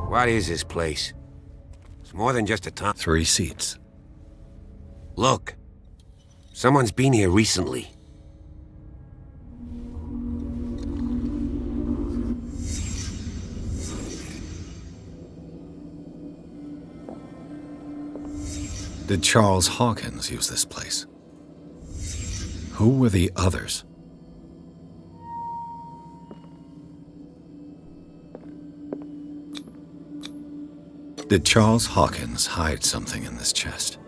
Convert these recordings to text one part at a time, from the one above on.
What is this place? It's more than just a town. 3 seats. Look. Someone's been here recently. Did Charles Hawkins use this place? Who were the others? Did Charles Hawkins hide something in this chest?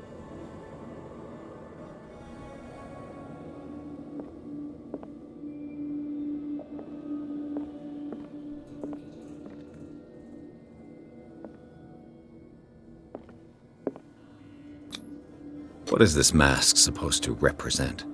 What is this mask supposed to represent?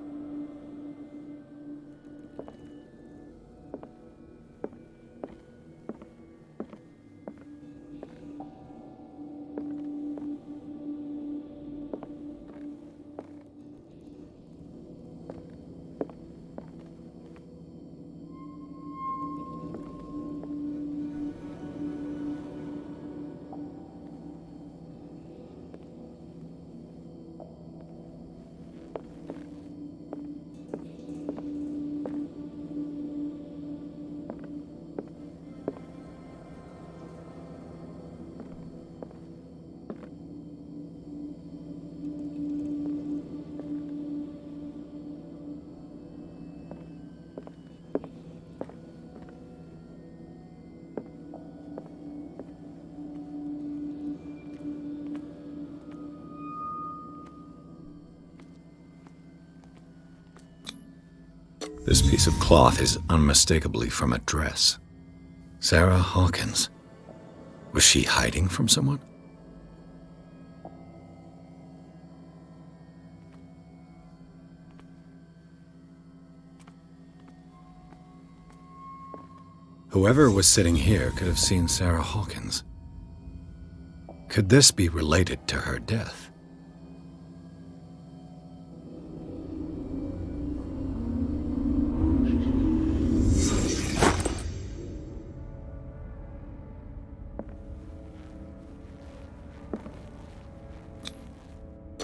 This piece of cloth is unmistakably from a dress. Sarah Hawkins. Was she hiding from someone? Whoever was sitting here could have seen Sarah Hawkins. Could this be related to her death?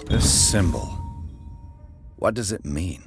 This symbol, what does it mean?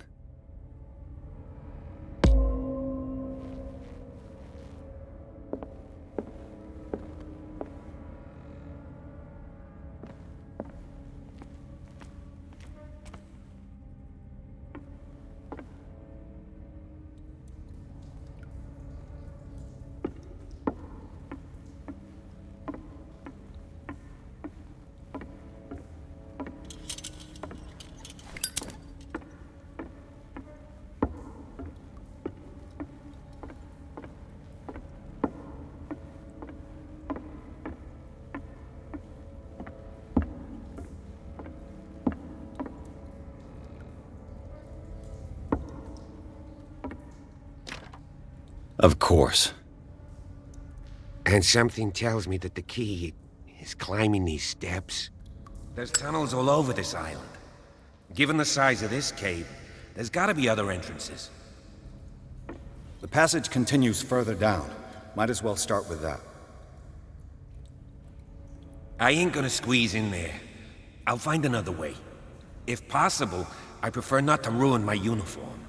Of course. And something tells me that the key is climbing these steps. There's tunnels all over this island. Given the size of this cave, there's gotta be other entrances. The passage continues further down. Might as well start with that. I ain't gonna squeeze in there. I'll find another way. If possible, I prefer not to ruin my uniform.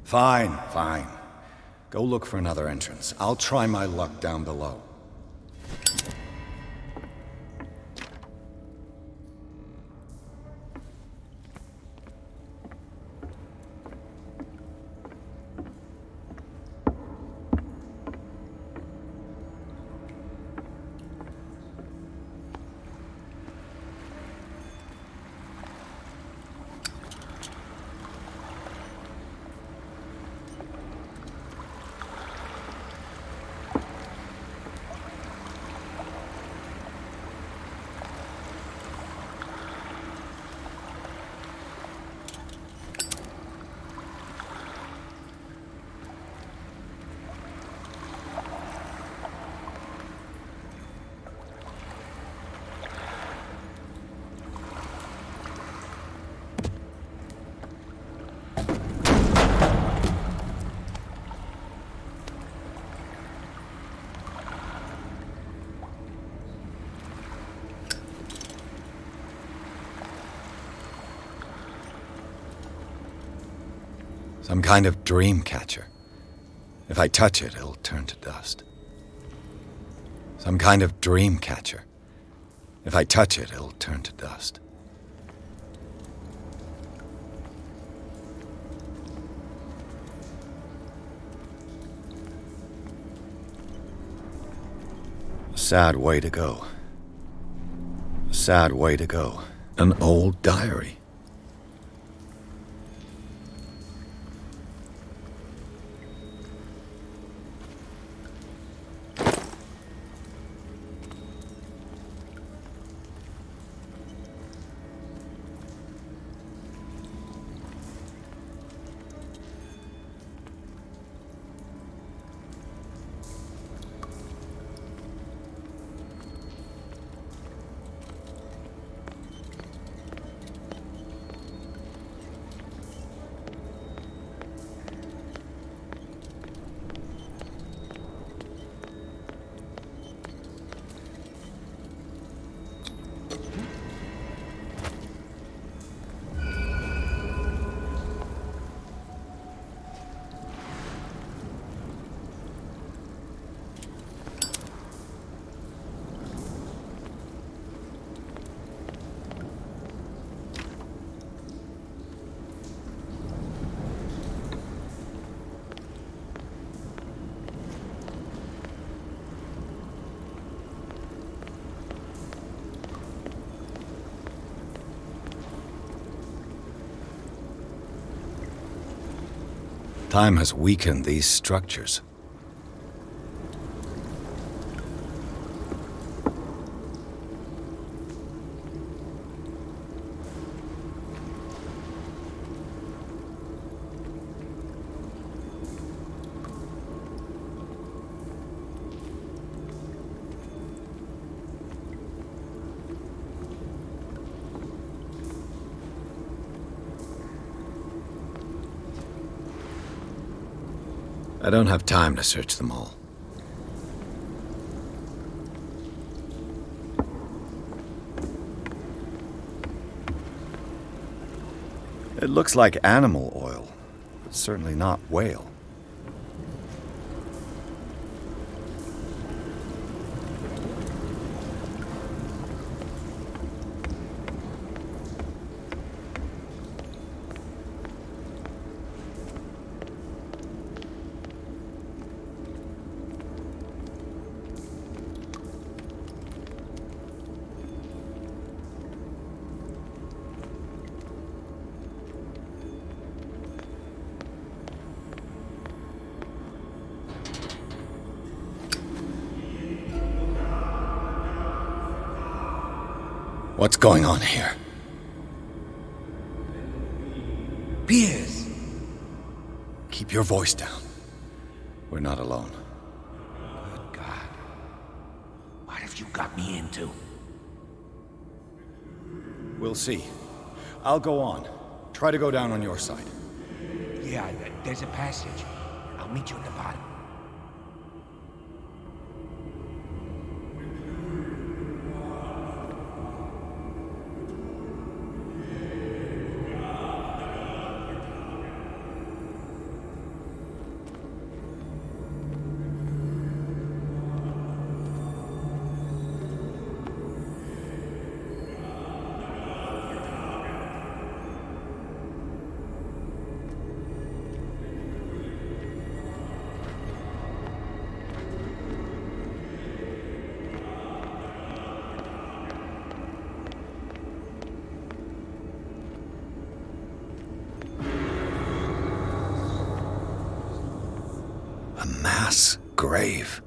Fine, fine. Go look for another entrance. I'll try my luck down below. Some kind of dream catcher. If I touch it, it'll turn to dust. Some kind of dream catcher. If I touch it, it'll turn to dust. A sad way to go. A sad way to go. An old diary. Time has weakened these structures. I don't have time to search them all. It looks like animal oil, but certainly not whale. What's going on here? Piers! Keep your voice down. We're not alone. Good God. What have you got me into? We'll see. I'll go on. Try to go down on your side. Yeah, there's a passage. I'll meet you at the bottom. A mass grave.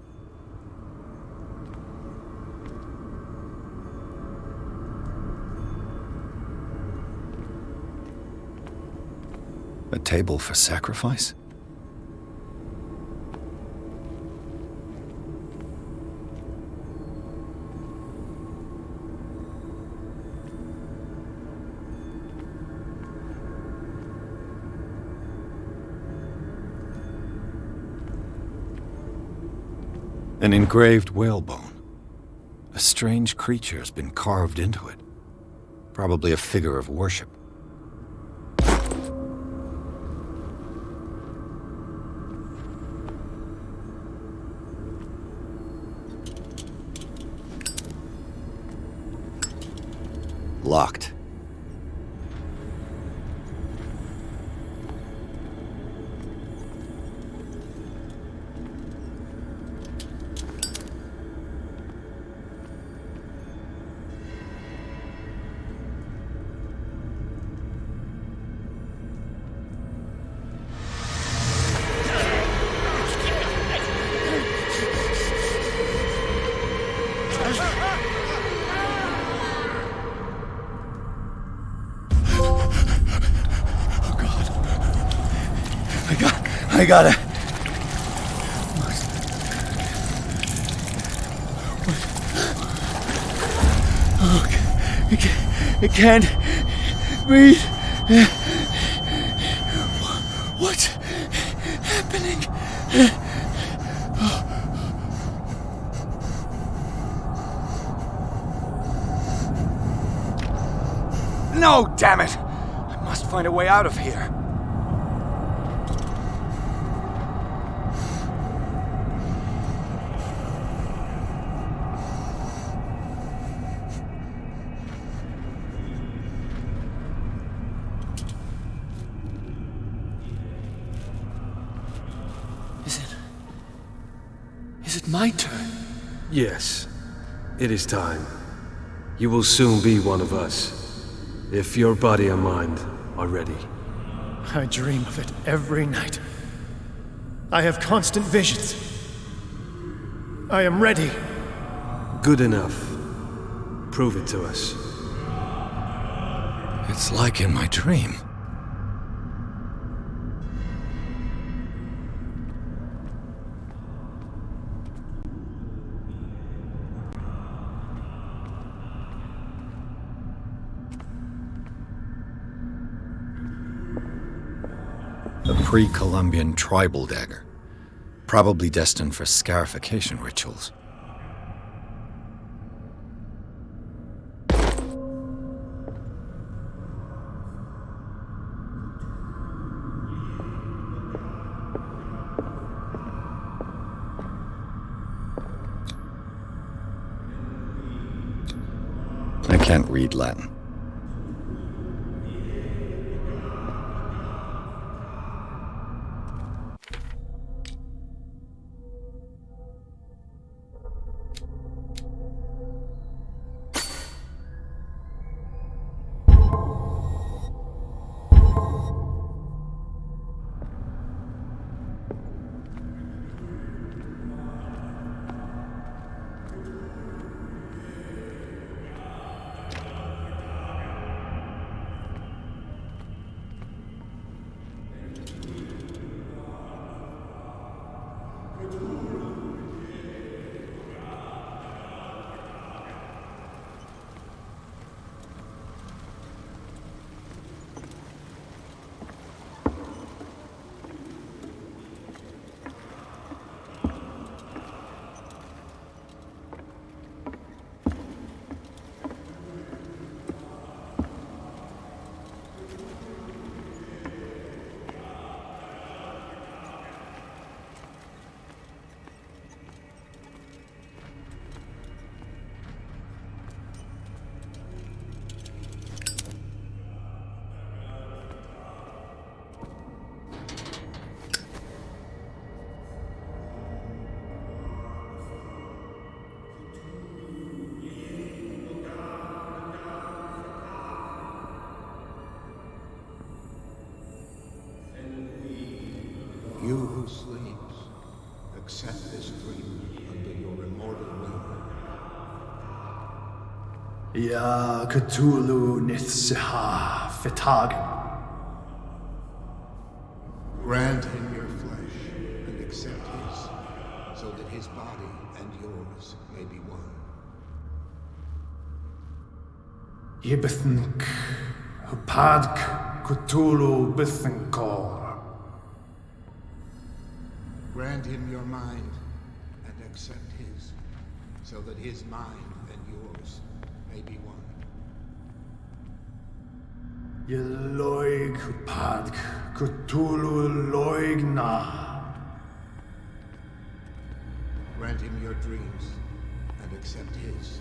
A table for sacrifice? An engraved whalebone. A strange creature has been carved into it. Probably a figure of worship. locked. I got it. I can't breathe. What's happening? No, damn it! I must find a way out of here. Is it my turn? Yes, it is time. You will soon be one of us, if your body and mind are ready. I dream of it every night. I have constant visions. I am ready. Good enough. Prove it to us. It's like in my dream. A pre-Columbian tribal dagger, probably destined for scarification rituals. I can't read Latin. You who sleeps, accept this dream under your immortal will. Ya Cthulhu Nithsiha Fitag. Grant him your flesh and accept his, so that his body and yours may be one. Yibithink Hupadk Cthulhu Bithinkor. Grant him your mind and accept his, so that his mind and yours may be one. Yeloig Hupadk Cthulhu Loigna. Grant him your dreams and accept his,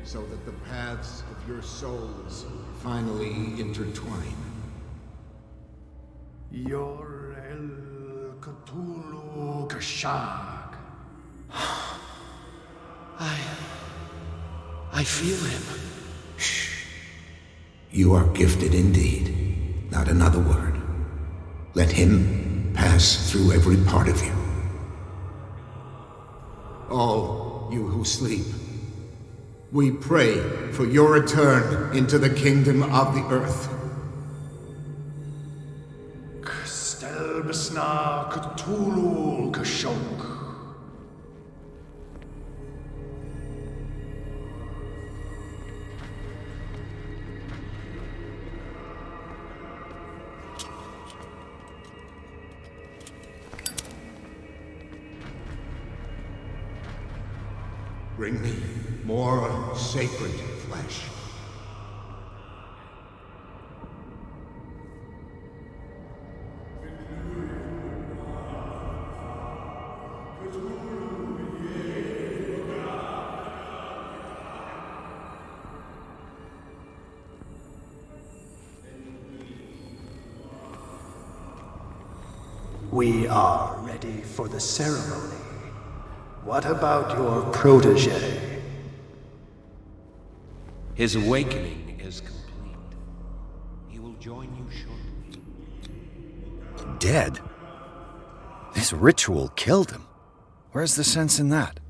so that the paths of your souls finally intertwine. Yor el Cthulhu Kashag. I feel him. You are gifted indeed. Not another word. Let him pass through every part of you. All you who sleep, we pray for your return into the kingdom of the earth. Stelbsna Cthulhu Kashog. Bring me more sacred flesh. We are ready for the ceremony. What about your protege? His awakening is complete. He will join you shortly. Dead? This ritual killed him. Where's the sense in that?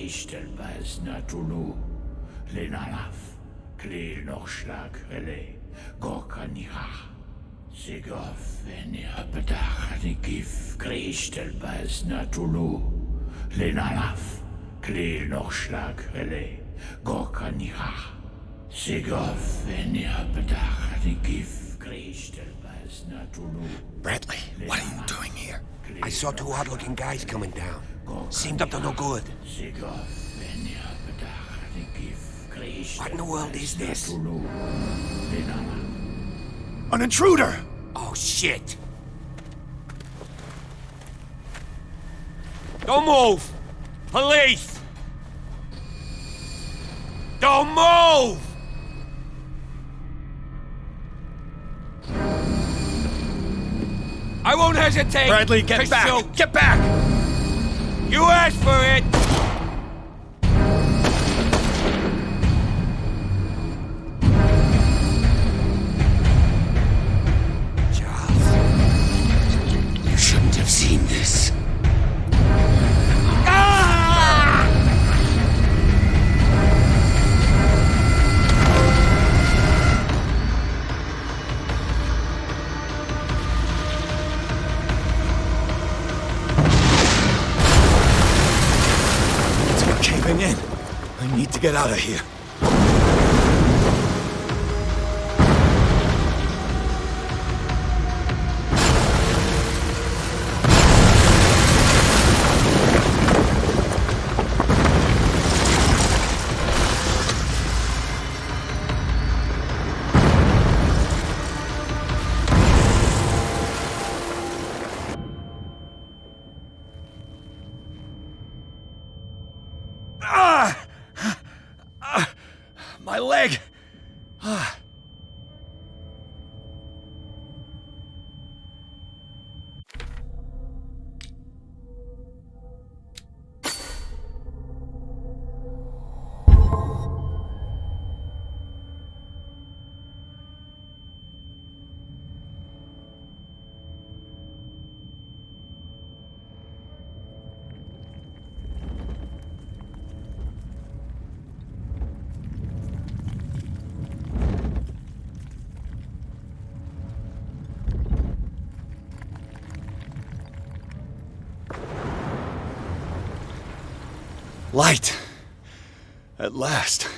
Cthulhu, Natulu, Lenalaf, Klil Nochschlag, Rele, Gorkaniha, Sigov, Bedach, Nikif, Kristelbaz, Natulu, Lenalaf, Klil Nochschlag, Rele, Gorkaniha, Sigov, Bedach, Nikif, Kristelbaz, Natulu. Bradley, what are you doing here? I saw two odd-looking guys coming down. Seemed up to no good. What in the world is this? An intruder! Oh, shit! Don't move! Police! Don't move! I won't hesitate! Bradley, get to back! shoot. Get back! You asked for it! Charles, you shouldn't have seen this. Caving in. I need to get out of here. My leg! Light! At last.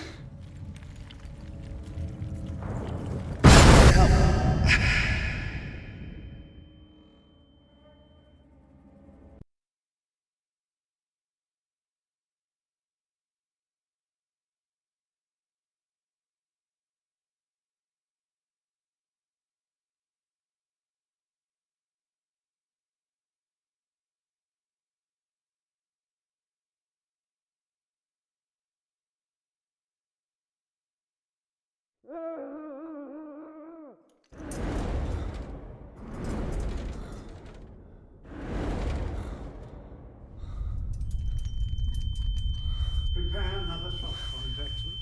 Prepare another shot for injection.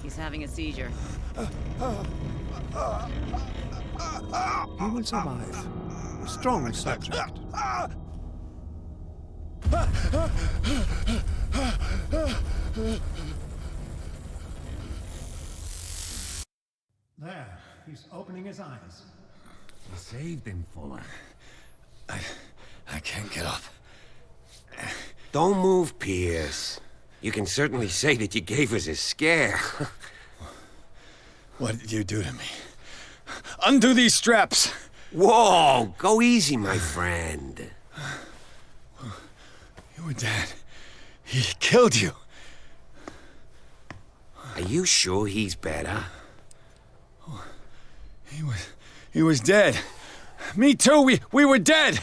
He's having a seizure. He will survive. Strong subject. There, he's opening his eyes. You saved him, Fuller. I can't get up. Don't move, Pierce. You can certainly say that you gave us a scare. What did you do to me? Undo these straps! Whoa! Go easy, my friend. You were dead. He killed you. Are you sure he's better? He was dead. Me too, we were dead.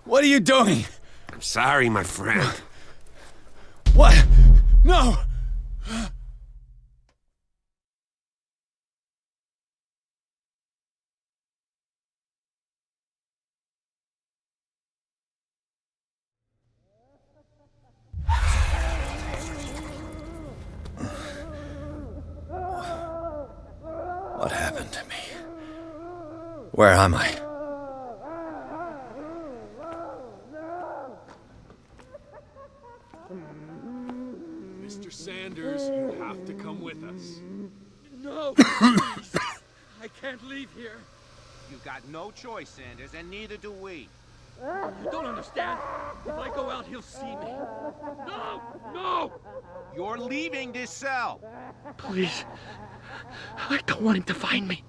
What are you doing? I'm sorry, my friend. What? No! What happened to me? Where am I? Mr. Sanders, you have to come with us. No! Please. I can't leave here. You've got no choice, Sanders, and neither do we. You don't understand. If I go out, he'll see me. No! No! You're leaving this cell. Please. I don't want him to find me.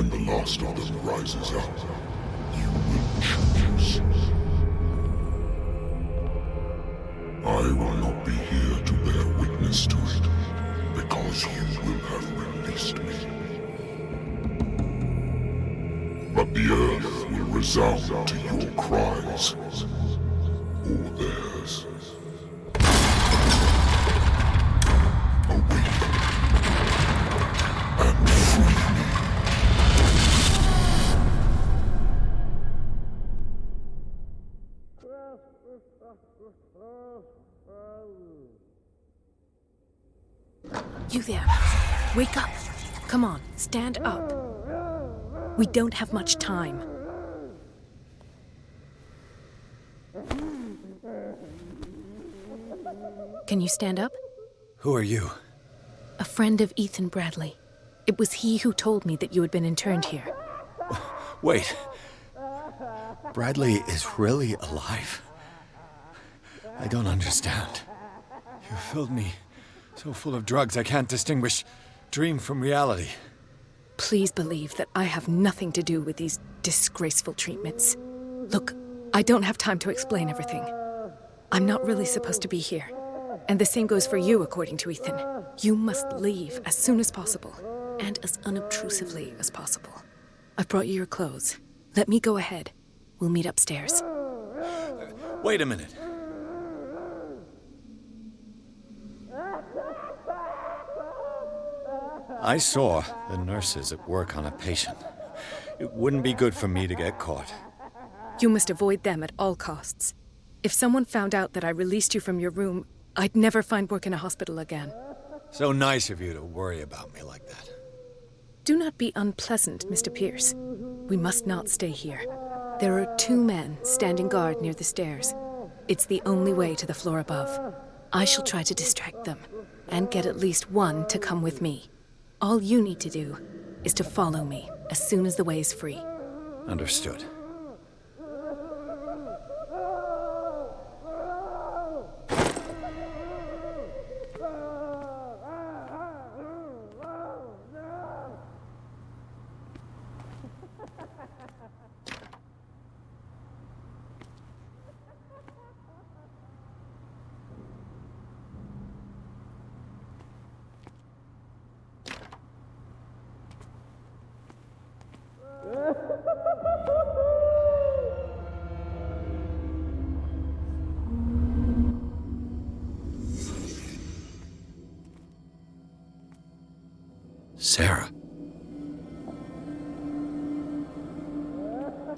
When the last of them rises up, you will choose. I will not be here to bear witness to it, because you will have released me. But the earth will resound to your cries, or theirs. Awake and free me. You there. Wake up. Come on, stand up. We don't have much time. Can you stand up? Who are you? A friend of Ethan Bradley. It was he who told me that you had been interned here. Wait. Bradley is really alive? I don't understand. You filled me so full of drugs I can't distinguish dream from reality. Please believe that I have nothing to do with these disgraceful treatments. Look, I don't have time to explain everything. I'm not really supposed to be here. And the same goes for you, according to Ethan. You must leave as soon as possible, and as unobtrusively as possible. I've brought you your clothes. Let me go ahead. We'll meet upstairs. Wait a minute. I saw the nurses at work on a patient. It wouldn't be good for me to get caught. You must avoid them at all costs. If someone found out that I released you from your room, I'd never find work in a hospital again. So nice of you to worry about me like that. Do not be unpleasant, Mr. Pierce. We must not stay here. There are 2 men standing guard near the stairs. It's the only way to the floor above. I shall try to distract them, and get at least one to come with me. All you need to do is to follow me as soon as the way is free. Understood. Sarah.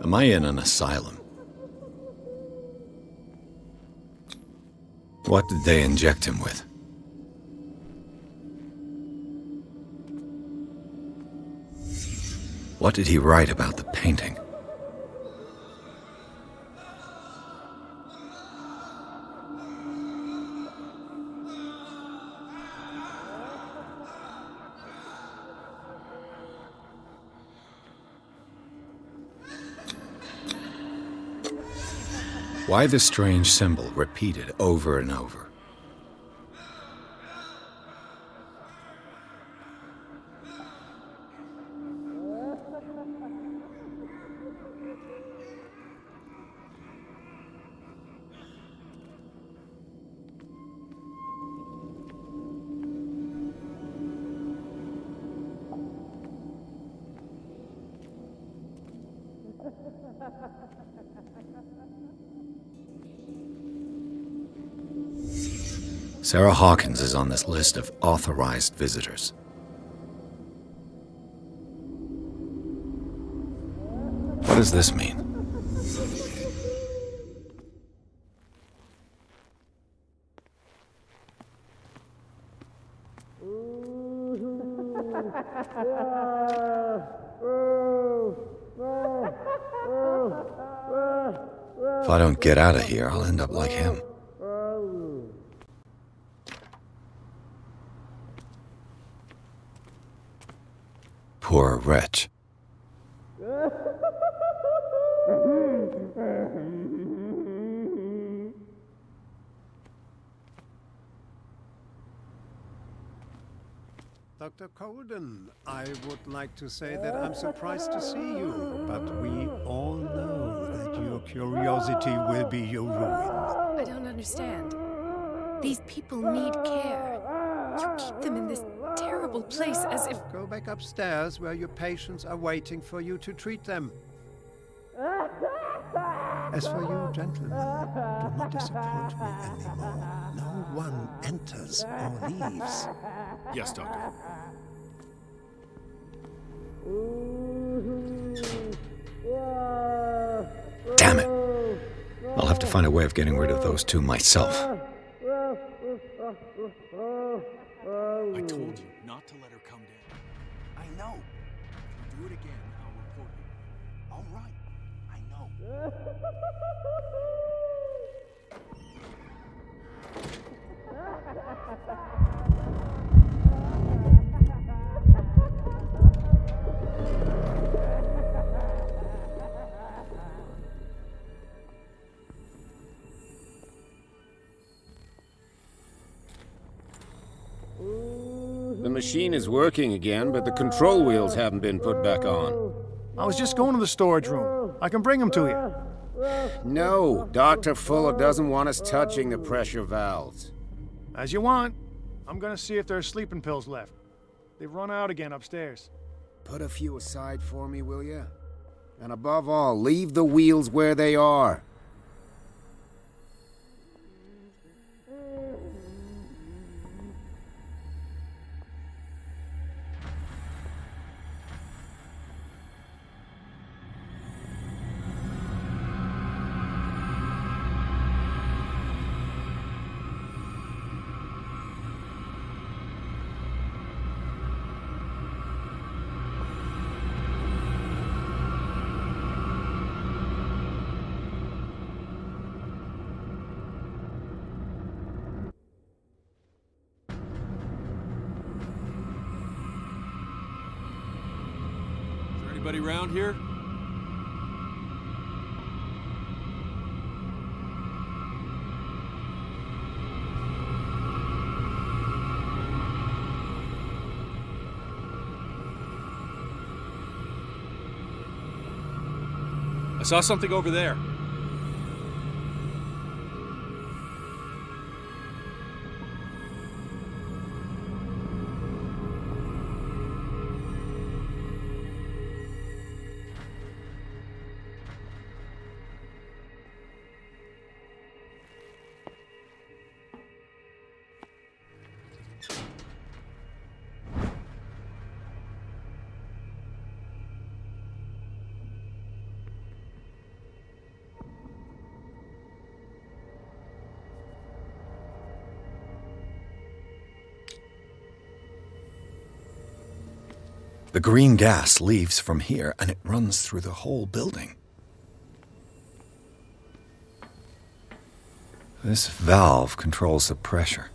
Am I in an asylum? What did they inject him with? What did he write about the painting? Why the strange symbol repeated over and over? Sarah Hawkins is on this list of authorized visitors. What does this mean? If I don't get out of here, I'll end up like him. Poor wretch. Dr. Colden, I would like to say that I'm surprised to see you, but we all know that your curiosity will be your ruin. I don't understand. These people need care. You keep them in this terrible place as if... Go back upstairs where your patients are waiting for you to treat them. As for you, gentlemen, do not disappoint me anymore. No one enters or leaves. Yes, Doctor. Damn it! I'll have to find a way of getting rid of those two myself. I told you not to let her come down. I know. If you do it again, I'll report you. All right. I know. The machine is working again, but the control wheels haven't been put back on. I was just going to the storage room. I can bring them to you. No, Dr. Fuller doesn't want us touching the pressure valves. As you want. I'm gonna see if there's sleeping pills left. They've run out again upstairs. Put a few aside for me, will you? And above all, leave the wheels where they are. Anybody around here? I saw something over there. The green gas leaves from here, and it runs through the whole building. This valve controls the pressure.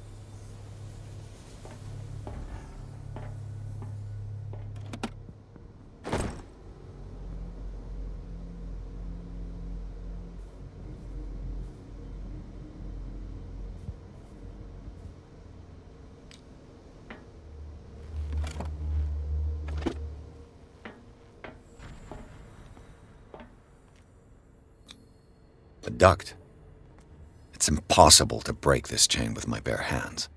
The duct. It's impossible to break this chain with my bare hands.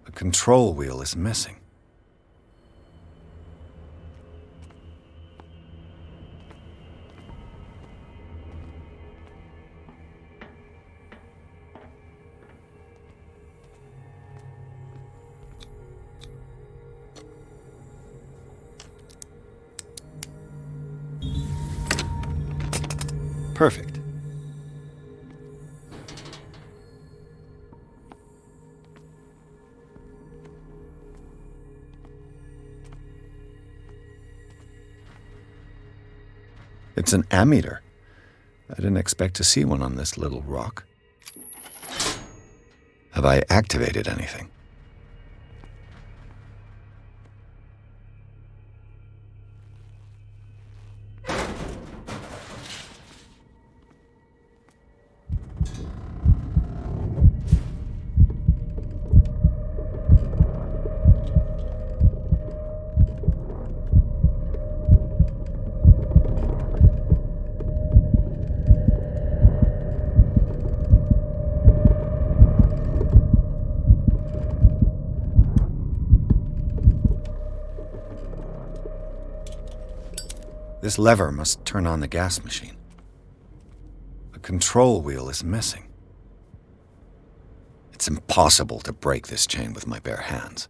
The control wheel is missing. Perfect. It's an ammeter. I didn't expect to see one on this little rock. Have I activated anything? This lever must turn on the gas machine. The control wheel is missing. It's impossible to break this chain with my bare hands.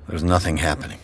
There's nothing happening.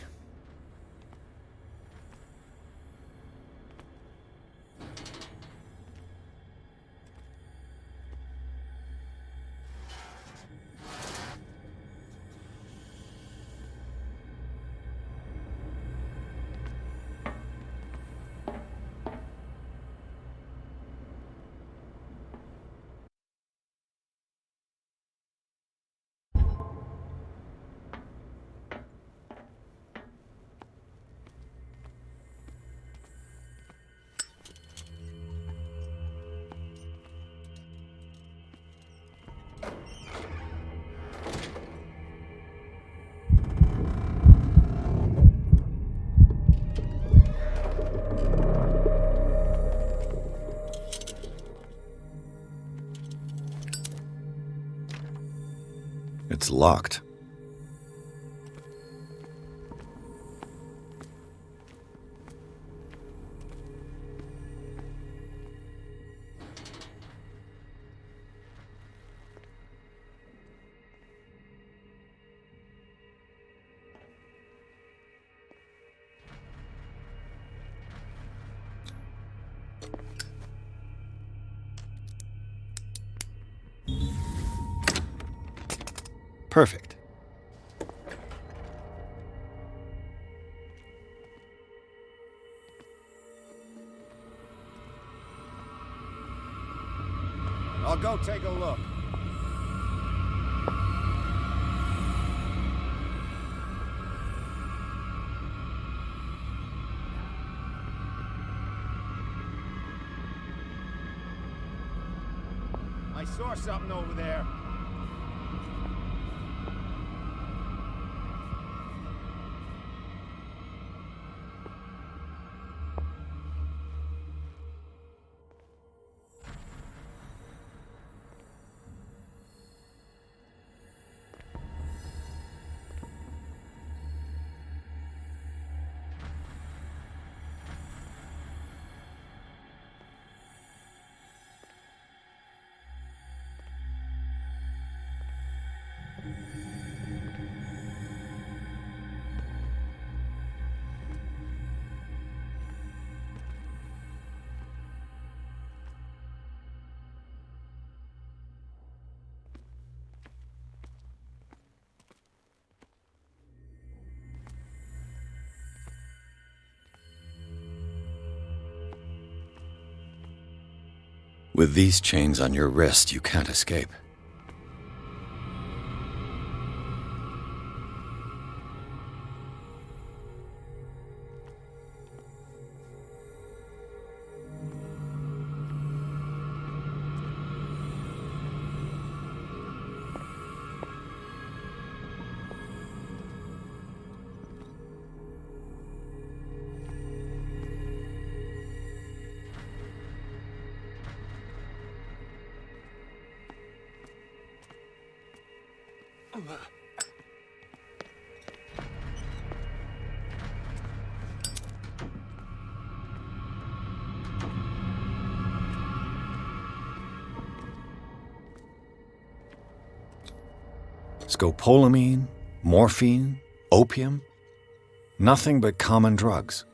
It's locked. Perfect. I'll go take a look. I saw something over there. With these chains on your wrist, you can't escape. Scopolamine, morphine, opium, nothing but common drugs.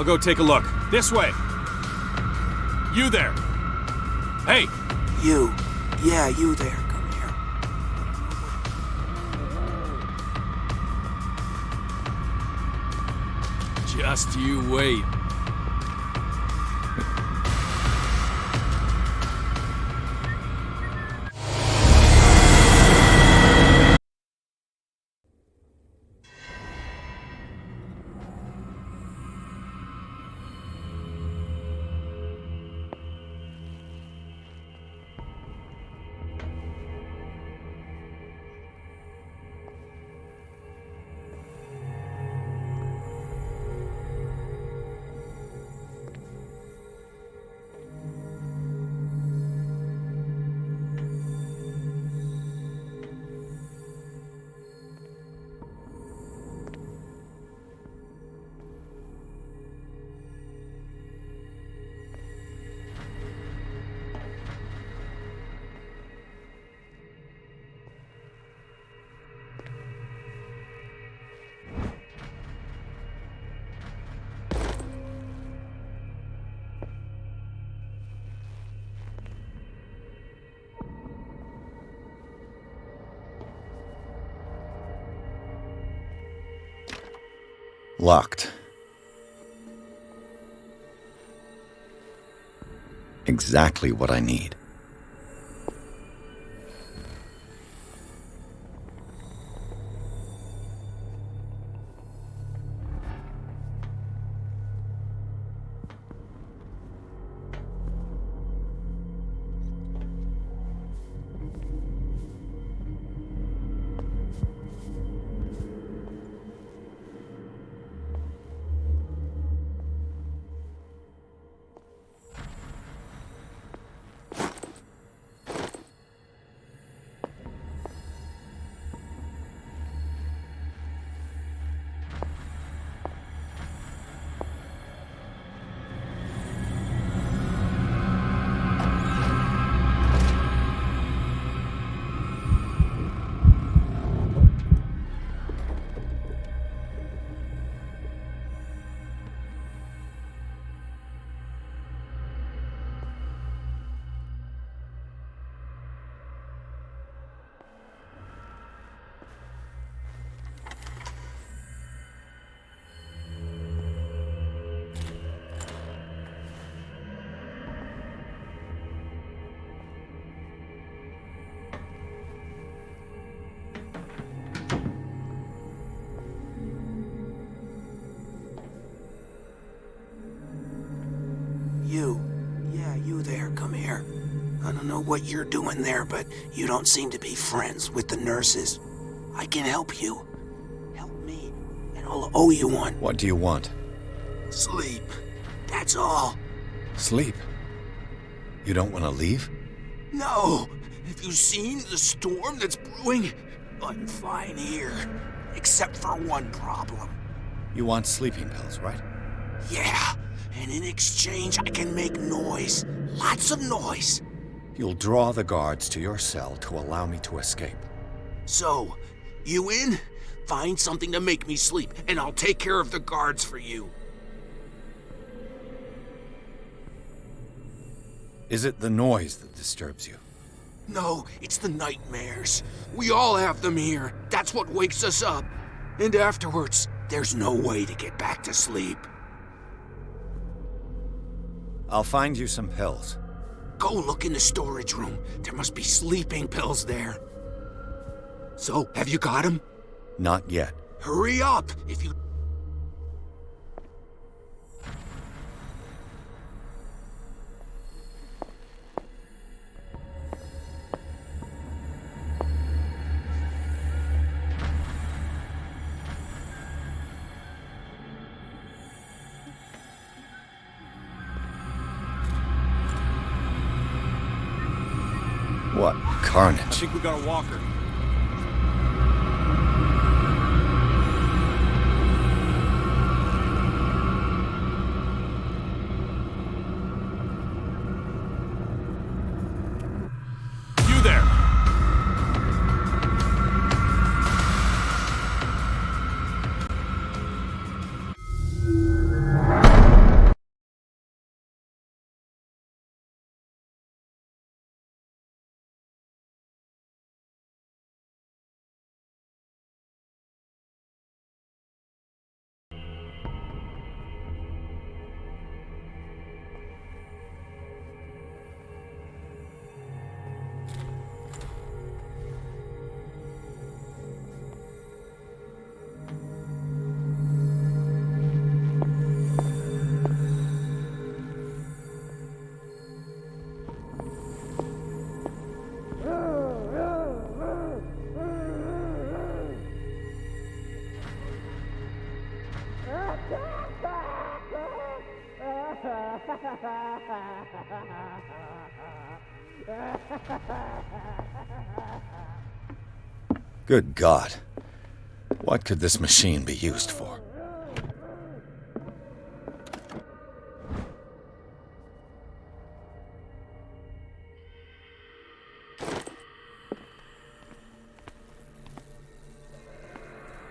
I'll go take a look. This way! You there! Hey! You. Yeah, you there. Come here. Just you wait. Locked. Exactly what I need. You. Yeah, you there. Come here. I don't know what you're doing there, but you don't seem to be friends with the nurses. I can help you. Help me, and I'll owe you one. What do you want? Sleep. That's all. Sleep? You don't want to leave? No. Have you seen the storm that's brewing? I'm fine here. Except for one problem. You want sleeping pills, right? Yeah. And in exchange, I can make noise. Lots of noise. You'll draw the guards to your cell to allow me to escape. So, you in? Find something to make me sleep, and I'll take care of the guards for you. Is it the noise that disturbs you? No, it's the nightmares. We all have them here. That's what wakes us up. And afterwards, there's no way to get back to sleep. I'll find you some pills. Go look in the storage room. There must be sleeping pills there. So, have you got them? Not yet. Hurry up! If you... What carnage? I think we got a walker. You there! Good God. What could this machine be used for?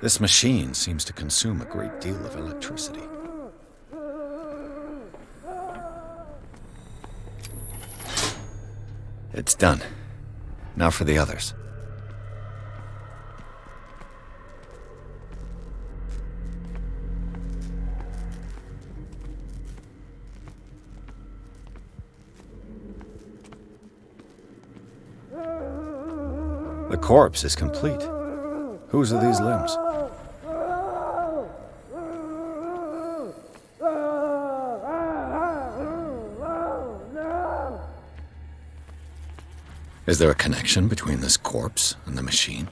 This machine seems to consume a great deal of electricity. It's done. Now for the others. The corpse is complete. Whose are these limbs? Is there a connection between this corpse and the machine?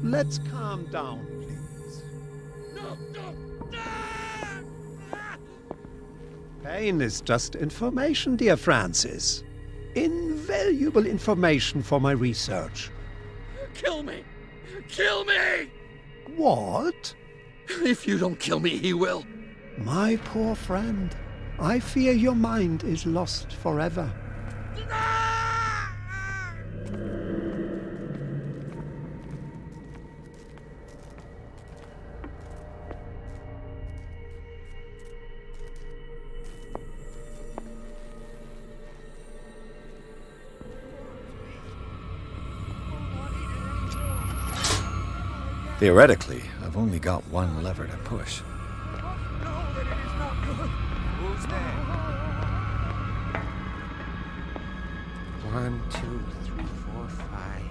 Let's calm down, please. No! Pain is just information, dear Francis. Invaluable information for my research. Kill me! Kill me! What? If you don't kill me, he will. My poor friend, I fear your mind is lost forever. Theoretically, I've only got one lever to push. Who's there? 1, 2, 3, 4, 5,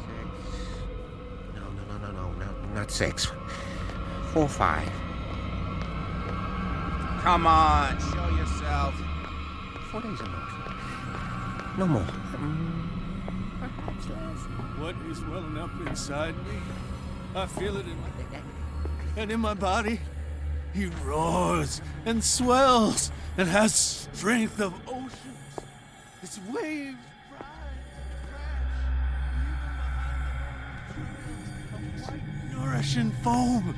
6. No, not 6. 4, 5. Come on, show yourself. 4 days enough. No more. Perhaps less. What is welling up inside me? I feel it in my body. He roars and swells and has strength of oceans. Its waves rise, nourishing foam.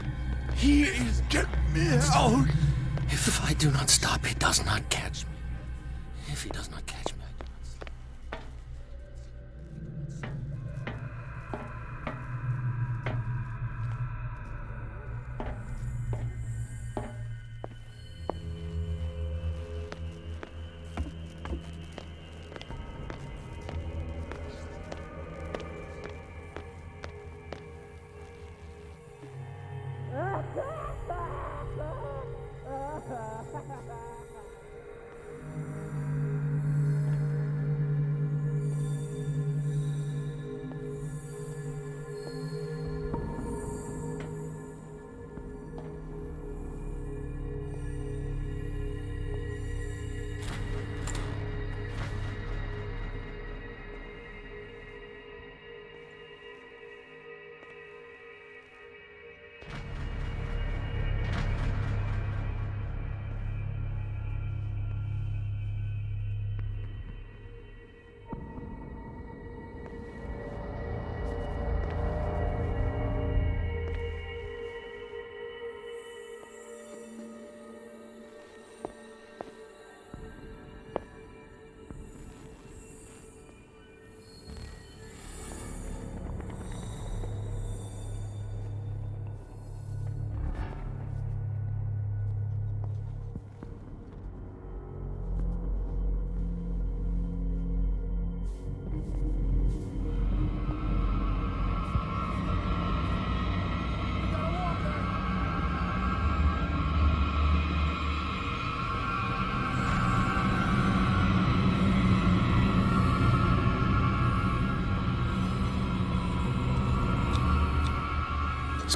He is get me out. If I do not stop, he does not catch me. If he does not catch me, I do not stop.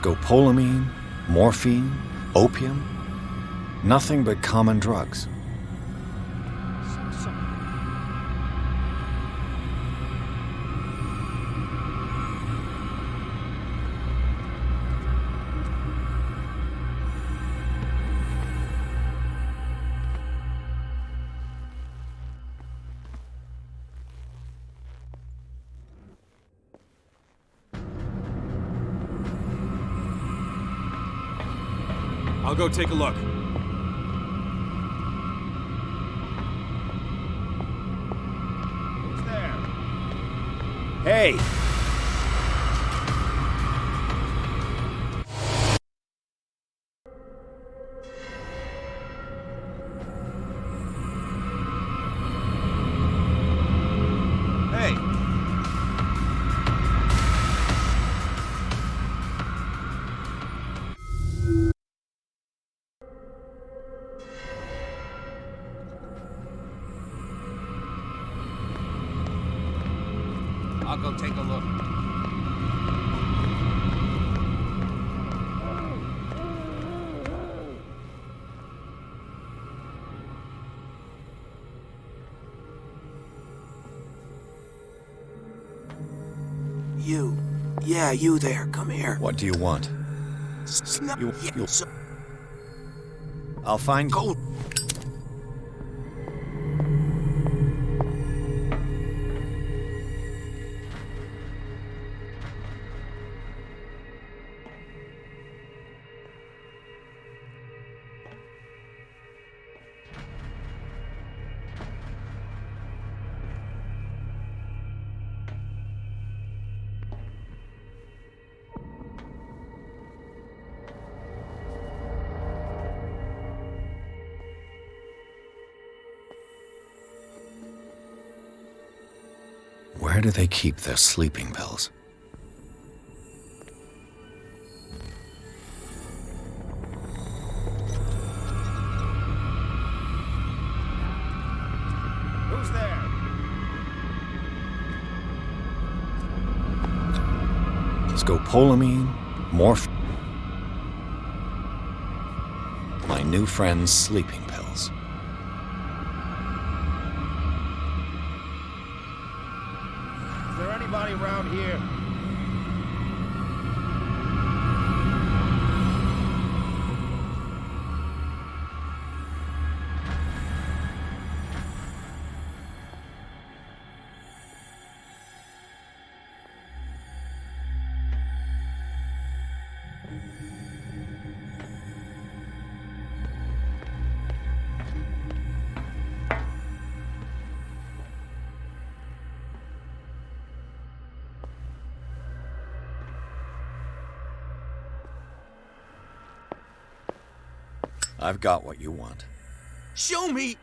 Scopolamine, morphine, opium. Nothing but common drugs. I'll go take a look. Who's there? Hey! Hey! I'll go take a look. You. Yeah, you there. Come here. What do you want? You. I'll find gold. Where do they keep their sleeping pills? Who's there? Scopolamine, morphine. My new friend's sleeping pills. Is there anybody around here? I've got what you want. Show me!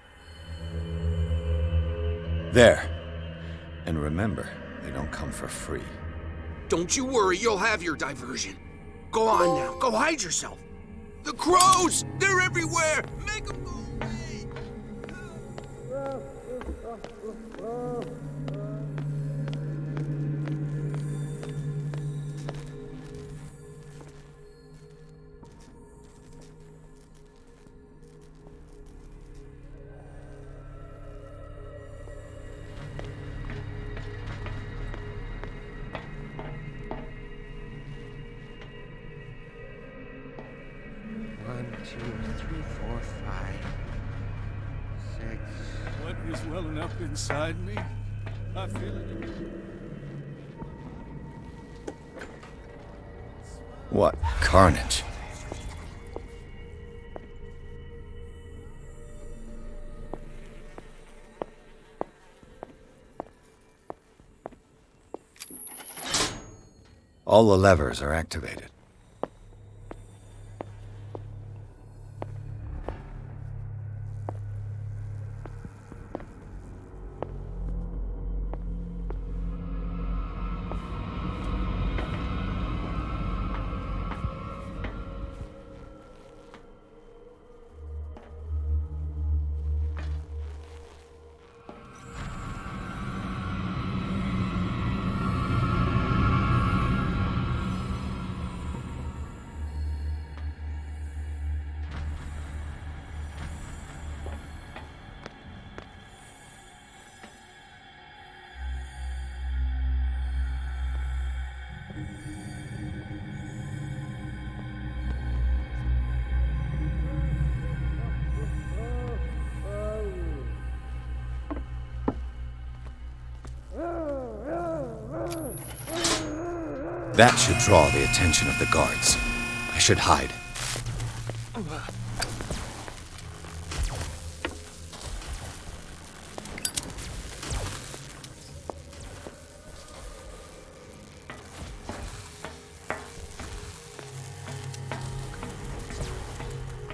There. And remember, they don't come for free. Don't you worry, you'll have your diversion. Go on now, go hide yourself. The crows! They're everywhere! Make them go away! One, two, three, four, five, six. What is welling up inside me? I feel it. What carnage? All the levers are activated. That should draw the attention of the guards. I should hide.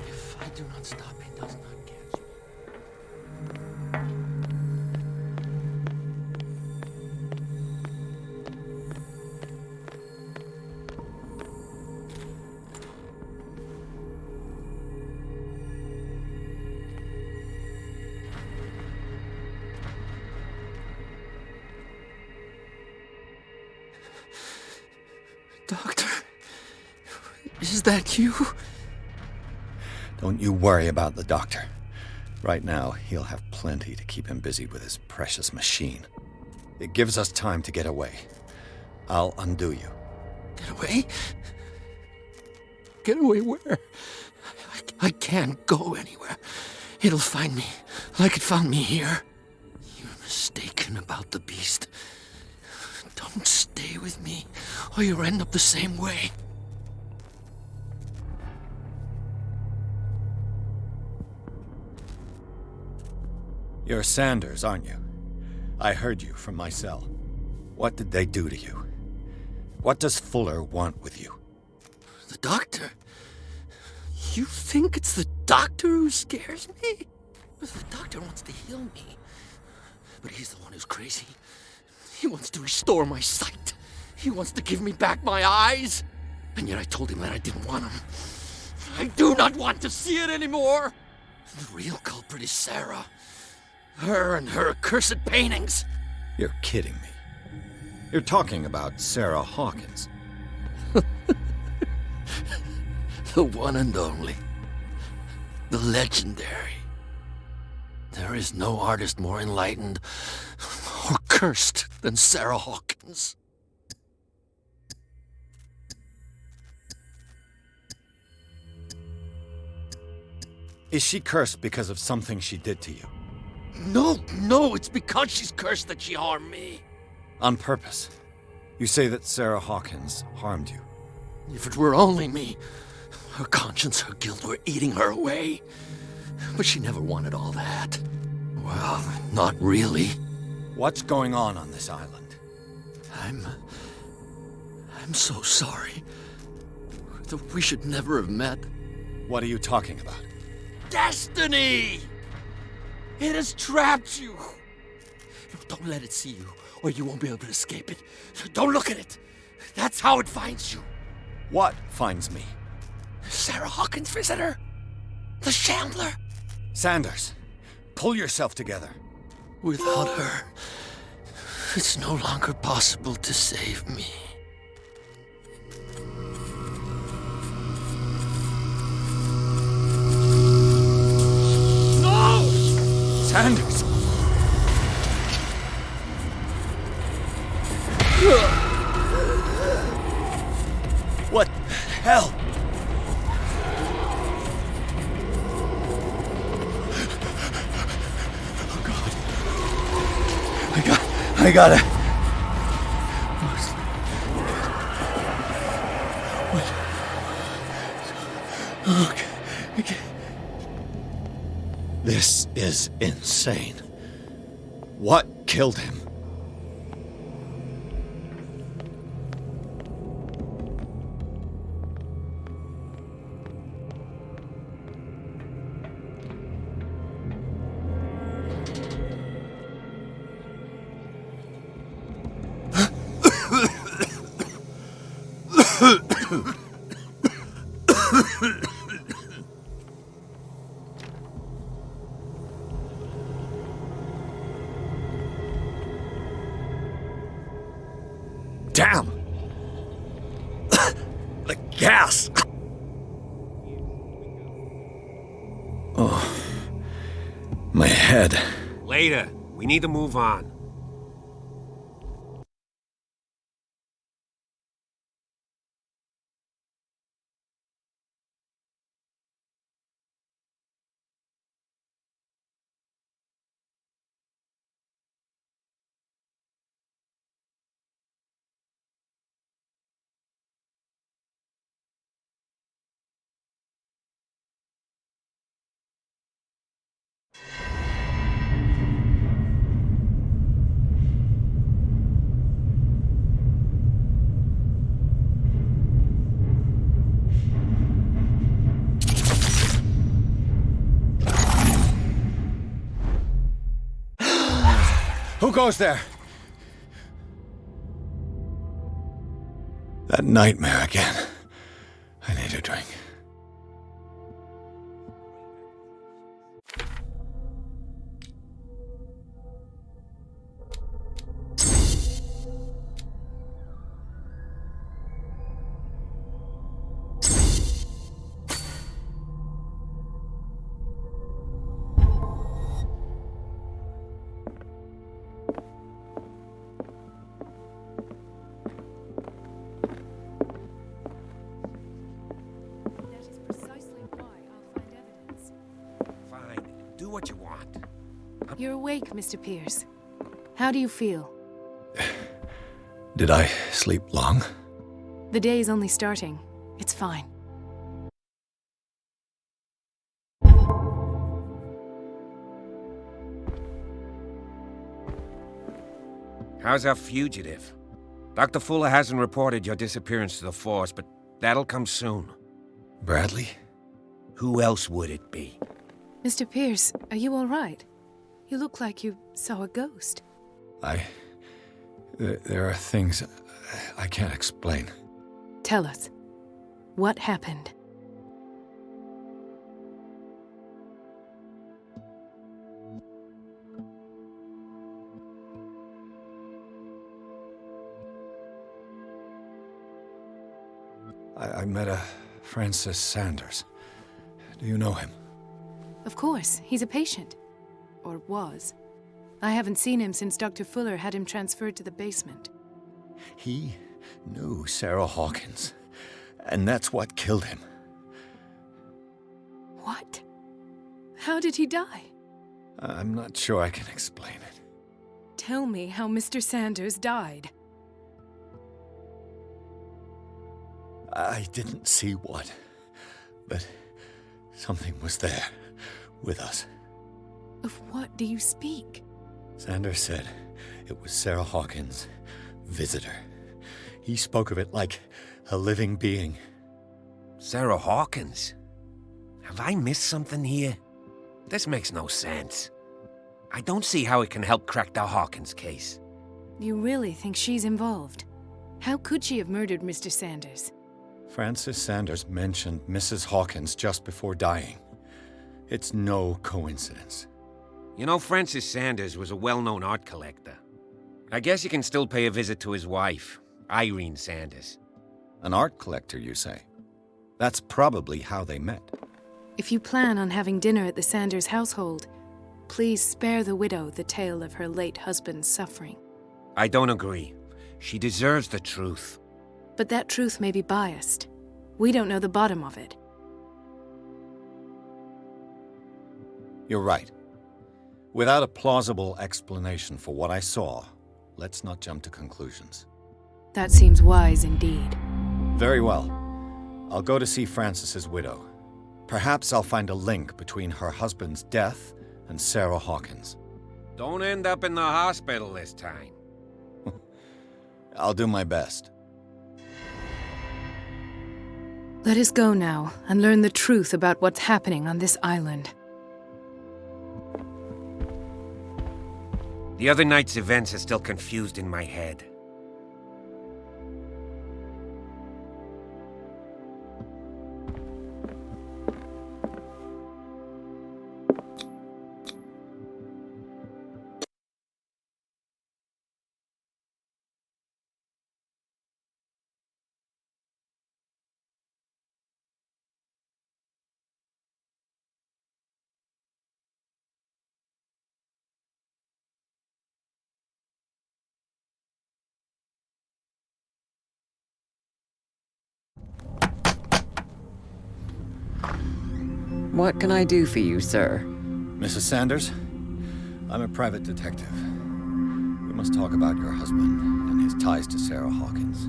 If I do not stop, he does not catch me. Doctor, is that you? Don't you worry about the doctor. Right now, he'll have plenty to keep him busy with his precious machine. It gives us time to get away. I'll undo you. Get away? Get away where? I can't go anywhere. It'll find me, like it found me here. You're mistaken about the beast. Don't stay with me, or you'll end up the same way. You're Sanders, aren't you? I heard you from my cell. What did they do to you? What does Fuller want with you? The doctor? You think it's the doctor who scares me? The doctor wants to heal me. But he's the one who's crazy. He wants to restore my sight. He wants to give me back my eyes. And yet I told him that I didn't want him. I do not want to see it anymore. The real culprit is Sarah. Her and her accursed paintings. You're kidding me. You're talking about Sarah Hawkins. The one and only. The legendary. There is no artist more enlightened or cursed than Sarah Hawkins. Is she cursed because of something she did to you? No, it's because she's cursed that she harmed me. On purpose. You say that Sarah Hawkins harmed you. If it were only me, her conscience, her guilt were eating her away. But she never wanted all that. Well, not really. What's going on this island? I'm so sorry. We should never have met. What are you talking about? Destiny! It has trapped you. Don't let it see you, or you won't be able to escape it. Don't look at it. That's how it finds you. What finds me? Sarah Hawkins' visitor. The Shambler. Sanders, pull yourself together. Without her, it's no longer possible to save me. No! Sanders! What the hell? I gotta... Okay. This is insane. What killed him? Damn! The gas! Oh, my head. Later. We need to move on. Who goes there? That nightmare again. I need a drink. Do what you want. You're awake, Mr. Pierce. How do you feel? Did I sleep long? The day is only starting. It's fine. How's our fugitive? Dr. Fuller hasn't reported your disappearance to the Force, but that'll come soon. Bradley? Who else would it be? Mr. Pierce, are you all right? You look like you saw a ghost. There are things I can't explain. Tell us. What happened? I met a Francis Sanders. Do you know him? Of course, he's a patient. Or was. I haven't seen him since Dr. Fuller had him transferred to the basement. He knew Sarah Hawkins, and that's what killed him. What? How did he die? I'm not sure I can explain it. Tell me how Mr. Sanders died. I didn't see what, but something was there with us. Of what do you speak? Sanders said it was Sarah Hawkins' visitor. He spoke of it like a living being. Sarah Hawkins? Have I missed something here? This makes no sense. I don't see how it can help crack the Hawkins case. You really think she's involved? How could she have murdered Mr. Sanders? Francis Sanders mentioned Mrs. Hawkins just before dying. It's no coincidence. You know, Francis Sanders was a well-known art collector. I guess you can still pay a visit to his wife, Irene Sanders. An art collector, you say? That's probably how they met. If you plan on having dinner at the Sanders household, please spare the widow the tale of her late husband's suffering. I don't agree. She deserves the truth. But that truth may be biased. We don't know the bottom of it. You're right. Without a plausible explanation for what I saw, let's not jump to conclusions. That seems wise indeed. Very well. I'll go to see Francis's widow. Perhaps I'll find a link between her husband's death and Sarah Hawkins. Don't end up in the hospital this time. I'll do my best. Let us go now and learn the truth about what's happening on this island. The other night's events are still confused in my head. What can I do for you, sir? Mrs. Sanders, I'm a private detective. We must talk about your husband and his ties to Sarah Hawkins.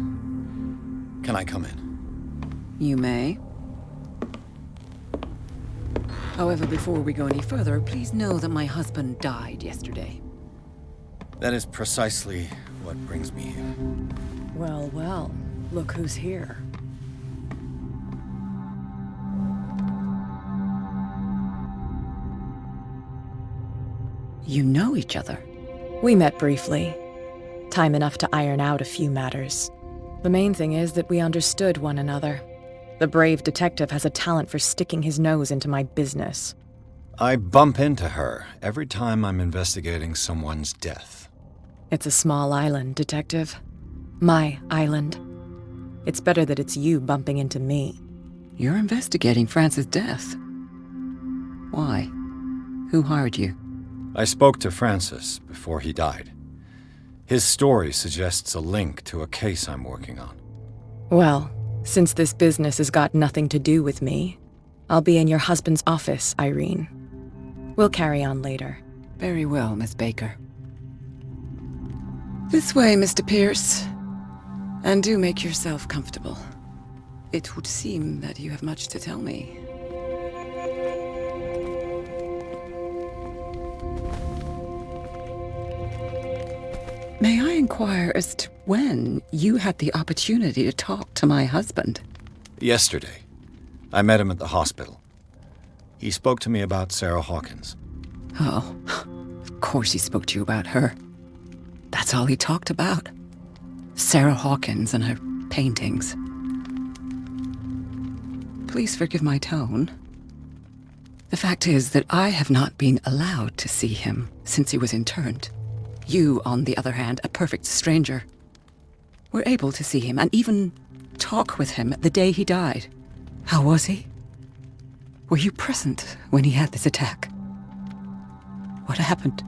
Can I come in? You may. However, before we go any further, please know that my husband died yesterday. That is precisely what brings me here. Well, well, look who's here. You know each other? We met briefly. Time enough to iron out a few matters. The main thing is that we understood one another. The brave detective has a talent for sticking his nose into my business. I bump into her every time I'm investigating someone's death. It's a small island, Detective. My island. It's better that it's you bumping into me. You're investigating Francis' death. Why? Who hired you? I spoke to Francis before he died. His story suggests a link to a case I'm working on. Well, since this business has got nothing to do with me, I'll be in your husband's office, Irene. We'll carry on later. Very well, Miss Baker. This way, Mr. Pierce. And do make yourself comfortable. It would seem that you have much to tell me. May I inquire as to when you had the opportunity to talk to my husband? Yesterday. I met him at the hospital. He spoke to me about Sarah Hawkins. Oh, of course he spoke to you about her. That's all he talked about. Sarah Hawkins and her paintings. Please forgive my tone. The fact is that I have not been allowed to see him since he was interned. You, on the other hand, a perfect stranger, were able to see him and even talk with him the day he died. How was he? Were you present when he had this attack? What happened?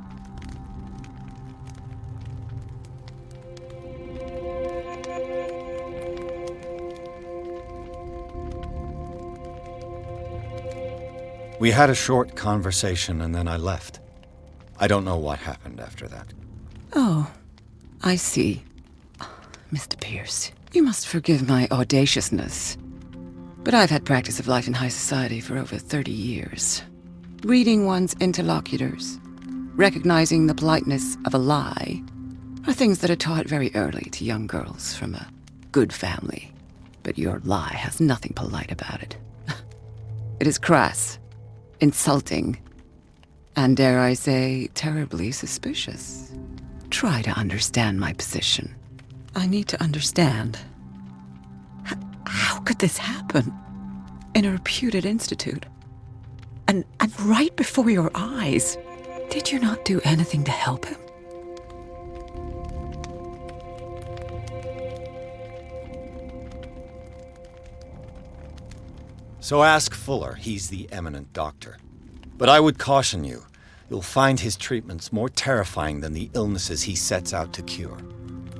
We had a short conversation and then I left. I don't know what happened after that. Oh, I see. Mr. Pierce, you must forgive my audaciousness. But I've had practice of life in high society for over 30 years. Reading one's interlocutors, recognizing the politeness of a lie, are things that are taught very early to young girls from a good family. But your lie has nothing polite about it. It is crass, insulting, and dare I say, terribly suspicious. Try to understand my position. I need to understand. How could this happen? In a reputed institute? And right before your eyes? Did you not do anything to help him? So ask Fuller, he's the eminent doctor. But I would caution you, you'll find his treatments more terrifying than the illnesses he sets out to cure.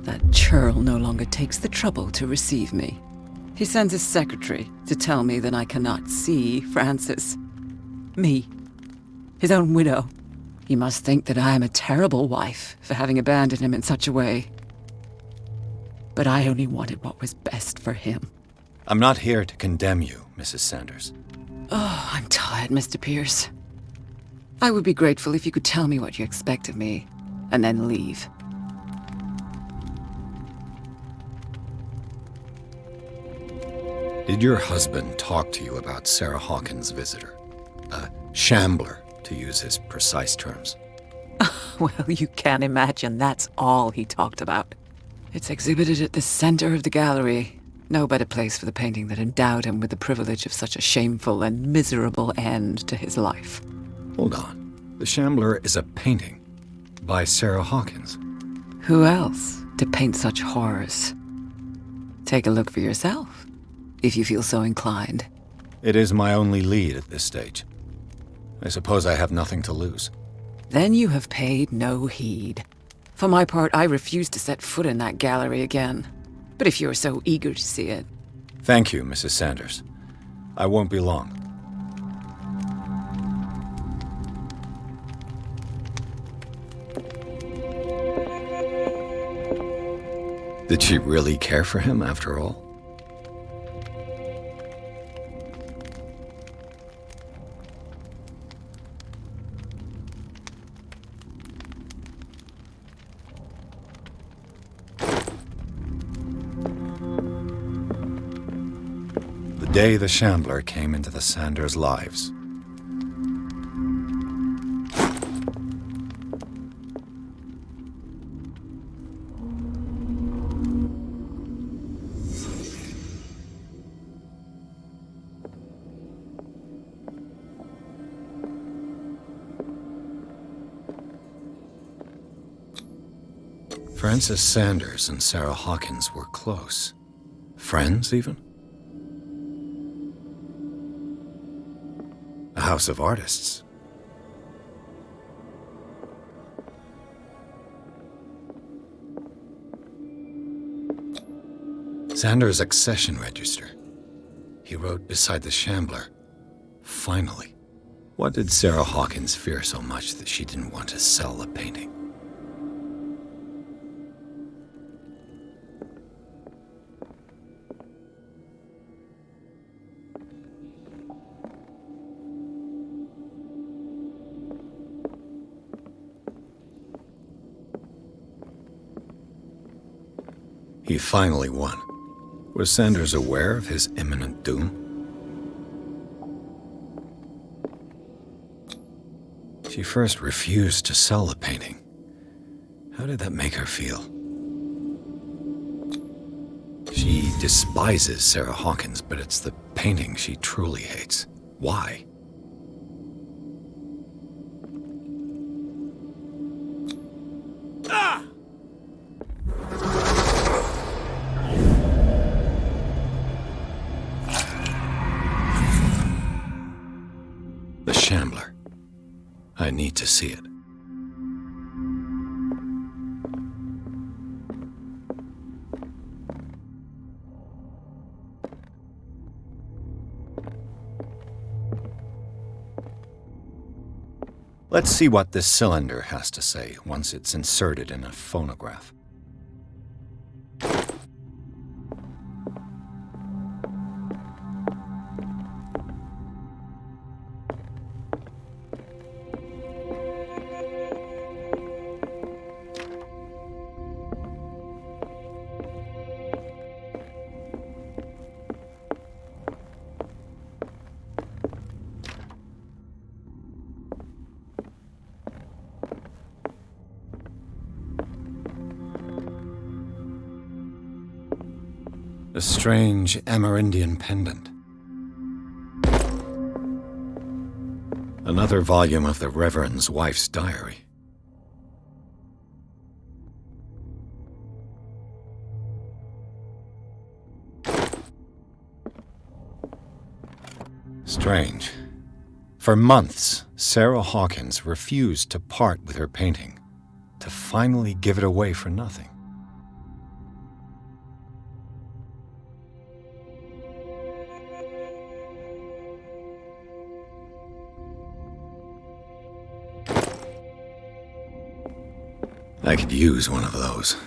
That churl no longer takes the trouble to receive me. He sends his secretary to tell me that I cannot see Francis. Me. His own widow. He must think that I am a terrible wife for having abandoned him in such a way. But I only wanted what was best for him. I'm not here to condemn you, Mrs. Sanders. Oh, I'm tired, Mr. Pierce. I would be grateful if you could tell me what you expect of me, and then leave. Did your husband talk to you about Sarah Hawkins' visitor? A shambler, to use his precise terms. Well, you can't imagine that's all he talked about. It's exhibited at the center of the gallery. No better place for the painting that endowed him with the privilege of such a shameful and miserable end to his life. Hold on. The Shambler is a painting by Sarah Hawkins. Who else to paint such horrors? Take a look for yourself, if you feel so inclined. It is my only lead at this stage. I suppose I have nothing to lose. Then you have paid no heed. For my part, I refuse to set foot in that gallery again. But if you're so eager to see it... Thank you, Mrs. Sanders. I won't be long. Did she really care for him after all? The day the Shambler came into the Sanders' lives. Francis Sanders and Sarah Hawkins were close. Friends, even? A house of artists. Sanders' accession register. He wrote beside the Shambler, "Finally." What did Sarah Hawkins fear so much that she didn't want to sell the painting? He finally won. Was Sanders aware of his imminent doom? She first refused to sell the painting. How did that make her feel? She despises Sarah Hawkins, but it's the painting she truly hates. Why? The Shambler. I need to see it. Let's see what this cylinder has to say once it's inserted in a phonograph. A strange Amerindian pendant. Another volume of the Reverend's wife's diary. Strange. For months, Sarah Hawkins refused to part with her painting, to finally give it away for nothing. I could use one of those.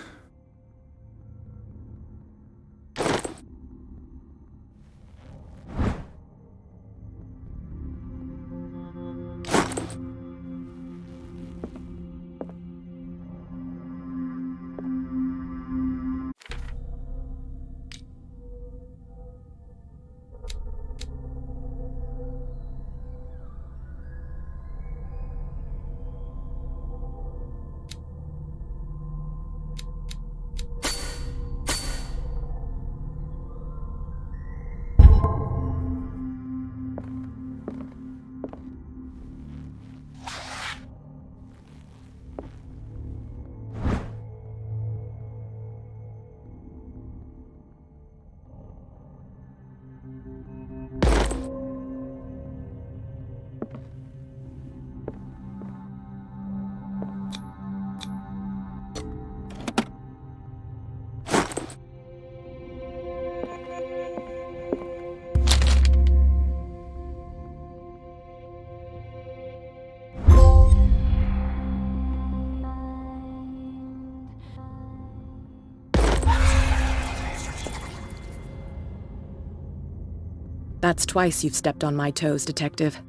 That's twice you've stepped on my toes, Detective.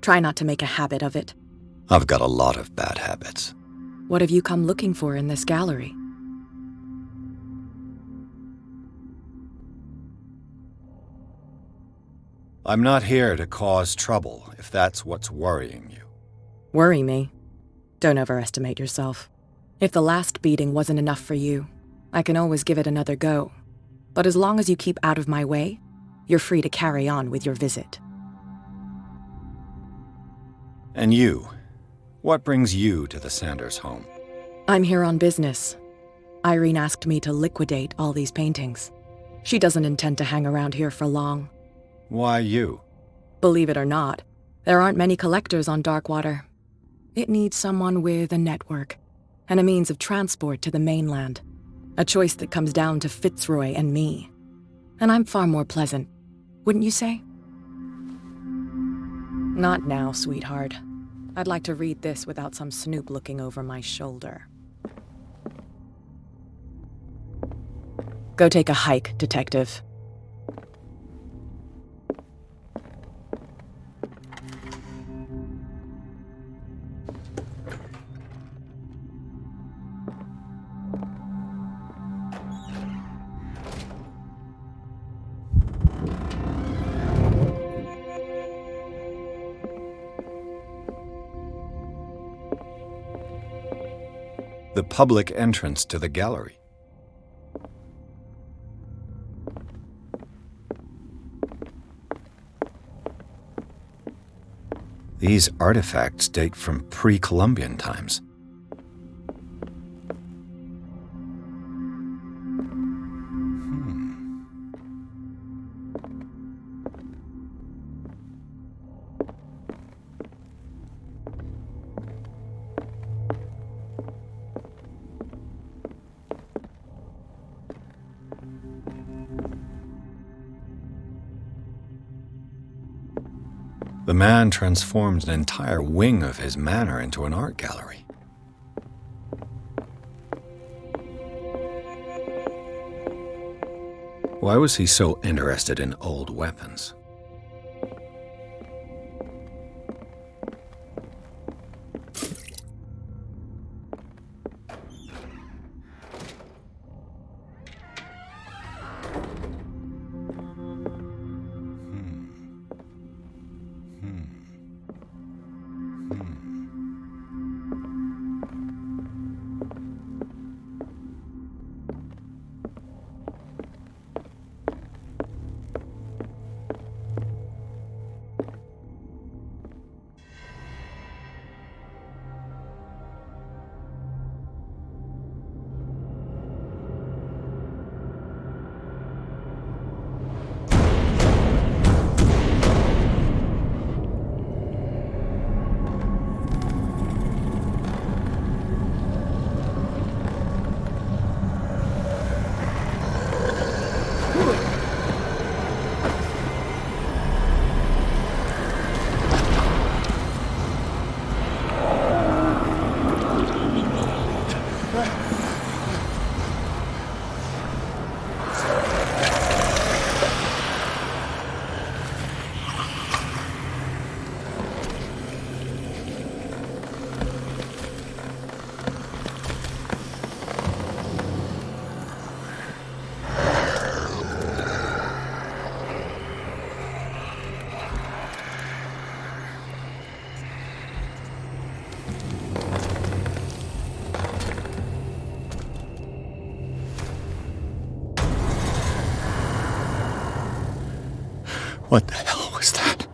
Try not to make a habit of it. I've got a lot of bad habits. What have you come looking for in this gallery? I'm not here to cause trouble, if that's what's worrying you. Worry me? Don't overestimate yourself. If the last beating wasn't enough for you, I can always give it another go. But as long as you keep out of my way, you're free to carry on with your visit. And you? What brings you to the Sanders home? I'm here on business. Irene asked me to liquidate all these paintings. She doesn't intend to hang around here for long. Why you? Believe it or not, there aren't many collectors on Darkwater. It needs someone with a network and a means of transport to the mainland. A choice that comes down to Fitzroy and me. And I'm far more pleasant, wouldn't you say? Not now, sweetheart. I'd like to read this without some snoop looking over my shoulder. Go take a hike, Detective. The public entrance to the gallery. These artifacts date from pre-Columbian times. The man transformed an entire wing of his manor into an art gallery. Why was he so interested in old weapons? What the hell was that?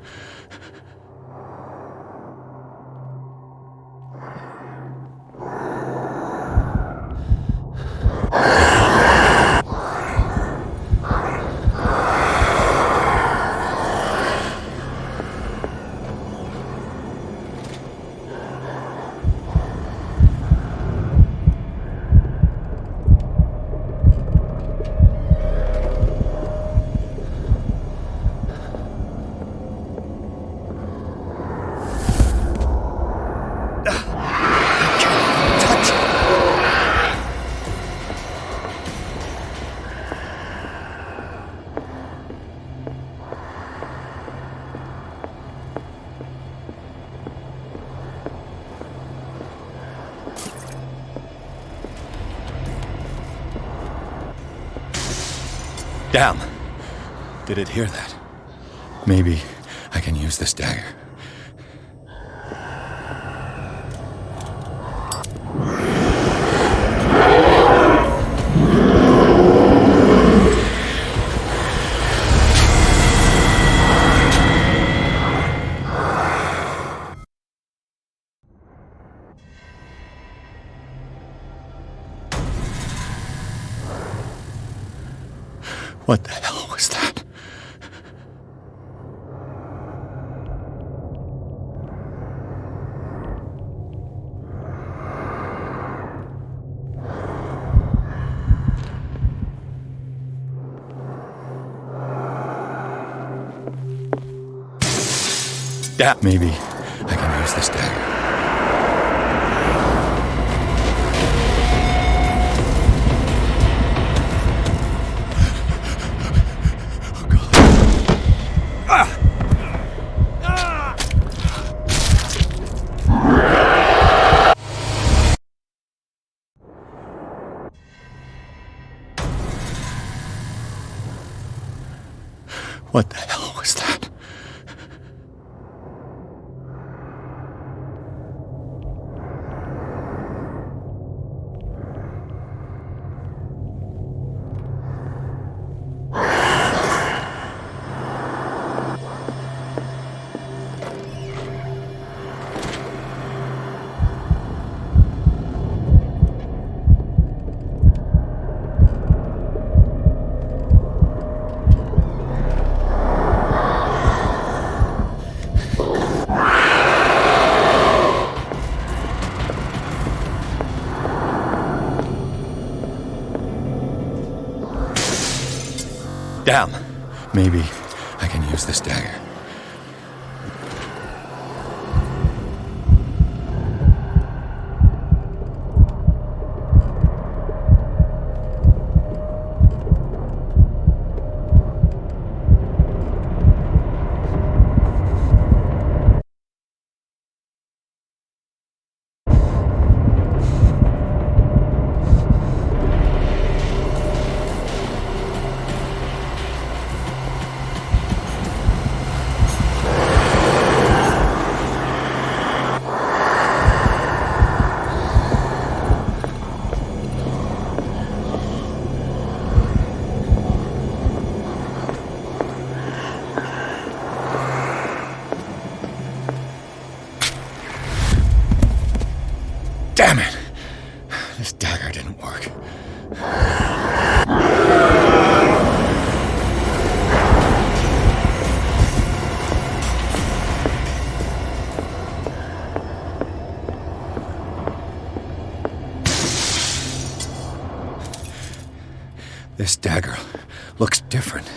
Damn! Did it hear that? Maybe I can use this dagger. What the hell was that? Maybe I can use this dagger. What the hell was that? Damn. Maybe I can use this dagger. Damn it! This dagger didn't work. This dagger looks different.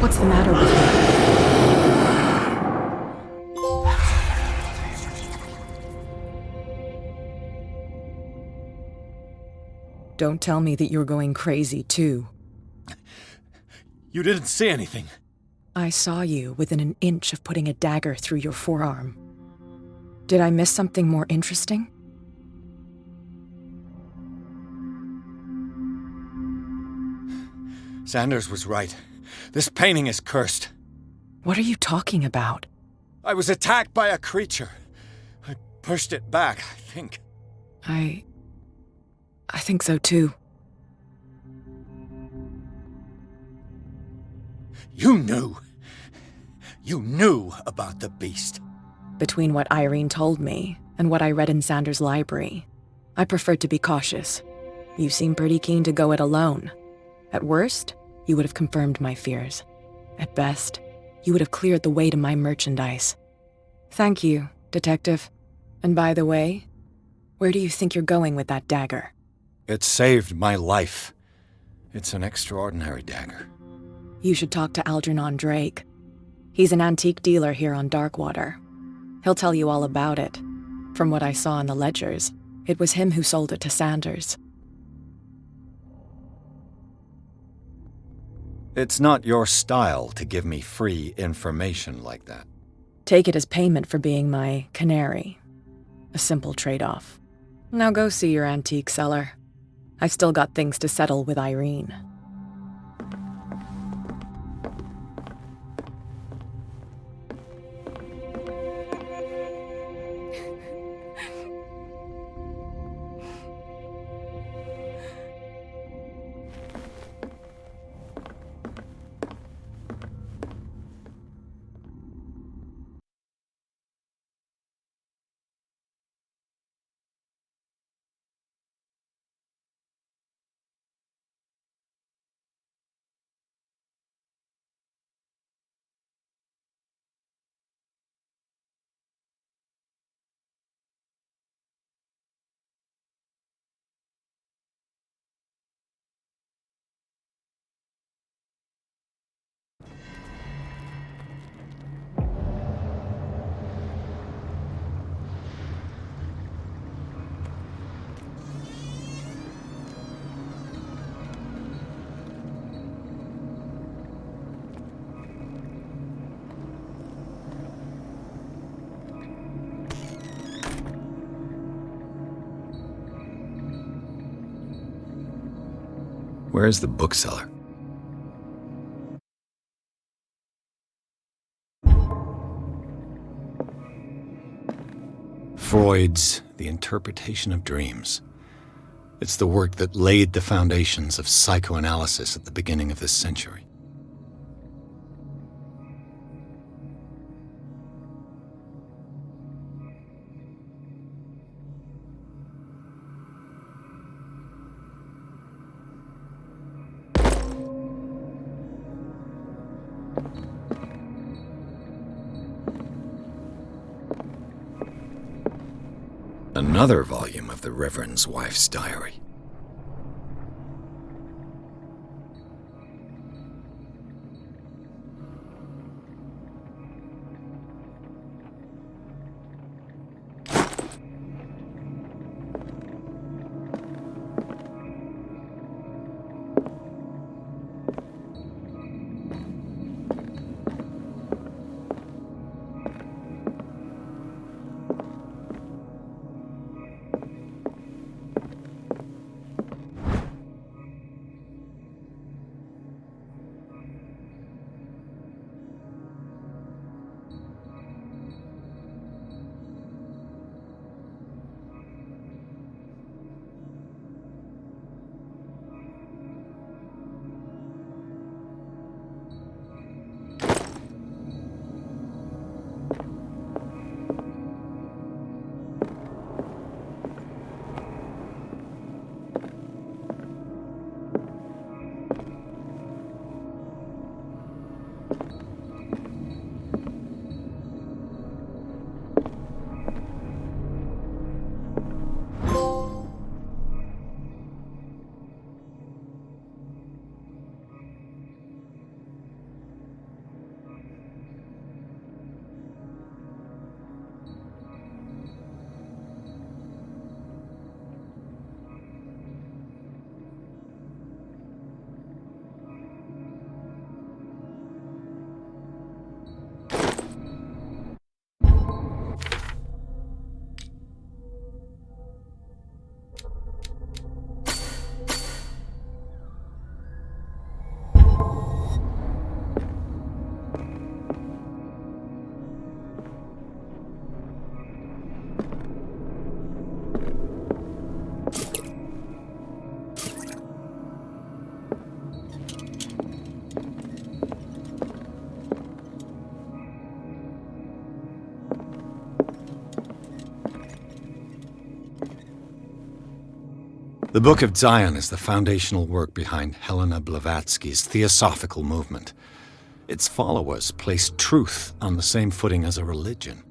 What's the matter with you? Don't tell me that you're going crazy, too. You didn't see anything. I saw you within an inch of putting a dagger through your forearm. Did I miss something more interesting? Sanders was right. This painting is cursed. What are you talking about? I was attacked by a creature. I pushed it back, I think. I think so too. You knew. You knew about the beast. Between what Irene told me and what I read in Sanders' library, I preferred to be cautious. You seem pretty keen to go it alone. At worst, you would have confirmed my fears. At best, you would have cleared the way to my merchandise. Thank you, Detective. And by the way, where do you think you're going with that dagger? It saved my life. It's an extraordinary dagger. You should talk to Algernon Drake. He's an antique dealer here on Darkwater. He'll tell you all about it. From what I saw in the ledgers, it was him who sold it to Sanders. It's not your style to give me free information like that. Take it as payment for being my canary. A simple trade-off. Now go see your antique seller. I've still got things to settle with Irene. Where's the bookseller? Freud's The Interpretation of Dreams. It's the work that laid the foundations of psychoanalysis at the beginning of this century. Another volume of the Reverend's wife's diary. The Book of Zion is the foundational work behind Helena Blavatsky's Theosophical movement. Its followers place truth on the same footing as a religion.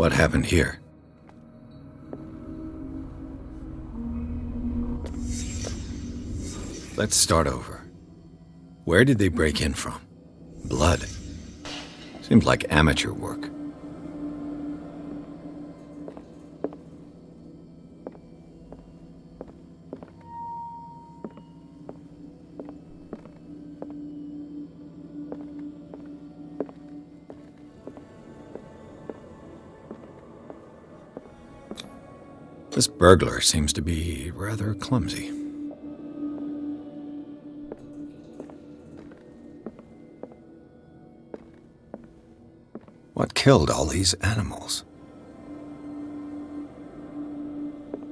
What happened here? Let's start over. Where did they break in from? Blood. Seems like amateur work. This burglar seems to be rather clumsy. What killed all these animals?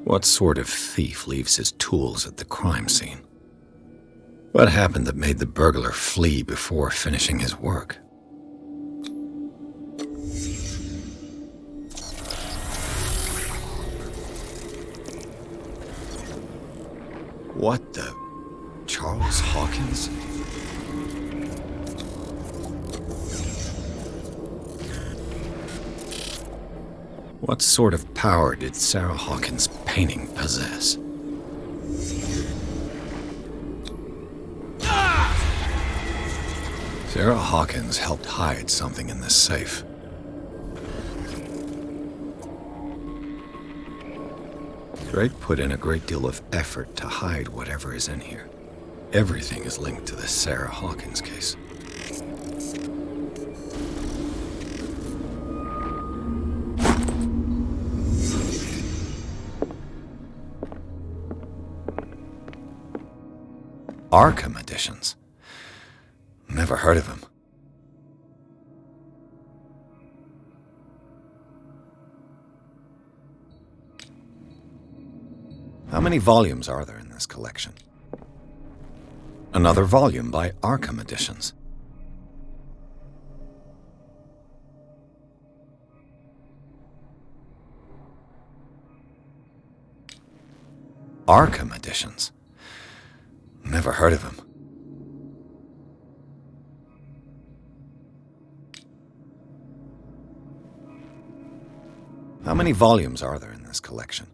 What sort of thief leaves his tools at the crime scene? What happened that made the burglar flee before finishing his work? What the... Charles Hawkins? What sort of power did Sarah Hawkins' painting possess? Sarah Hawkins helped hide something in this safe. Drake put in a great deal of effort to hide whatever is in here. Everything is linked to the Sarah Hawkins case. Arkham editions. Never heard of him. How many volumes are there in this collection? Another volume by Arkham Editions. Arkham Editions. Never heard of him. How many volumes are there in this collection?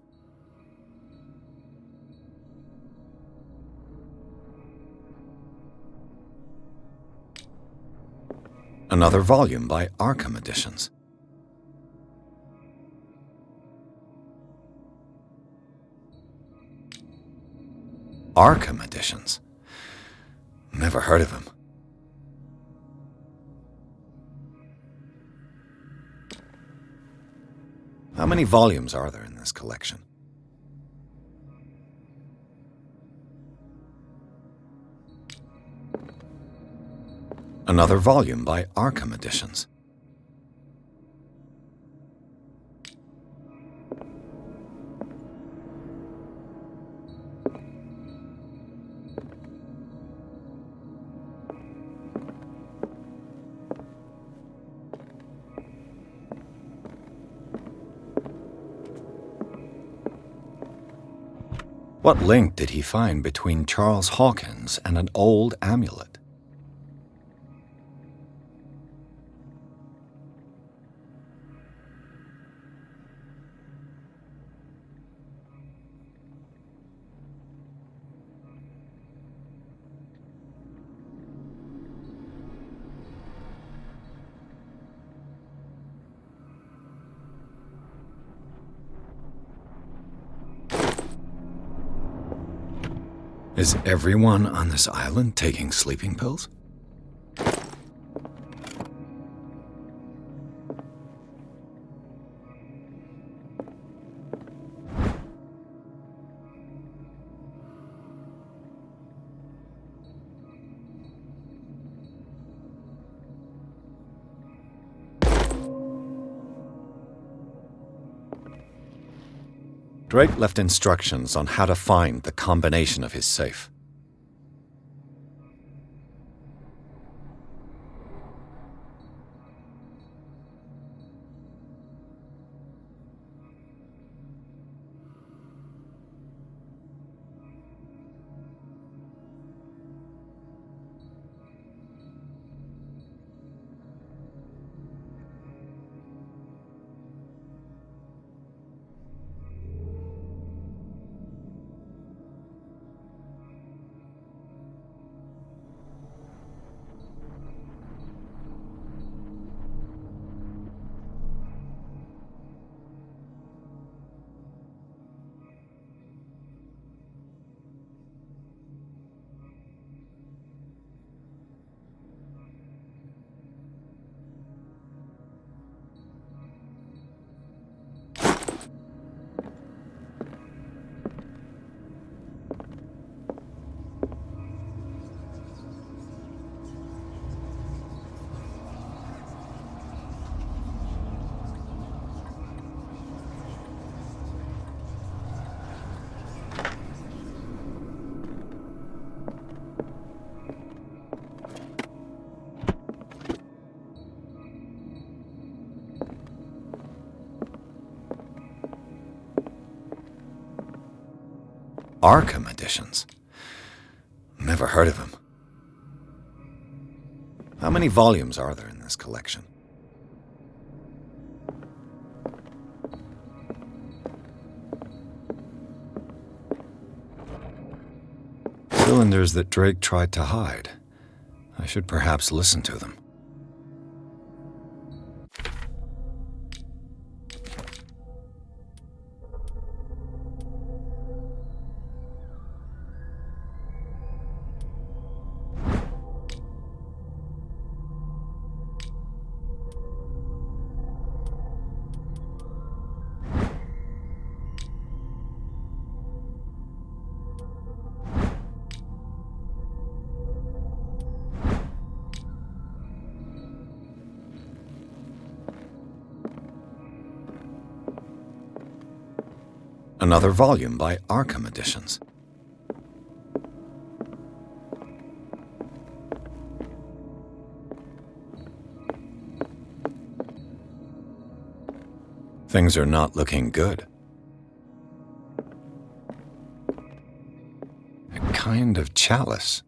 Another volume by Arkham Editions. Arkham Editions. Never heard of him. How many volumes are there in this collection? Another volume by Arkham Editions. What link did he find between Charles Hawkins and an old amulet? Is everyone on this island taking sleeping pills? Drake left instructions on how to find the combination of his safe. Arkham editions. Never heard of him. How many volumes are there in this collection? Cylinders that Drake tried to hide. I should perhaps listen to them. Another volume by Arkham Editions. Things are not looking good. A kind of chalice.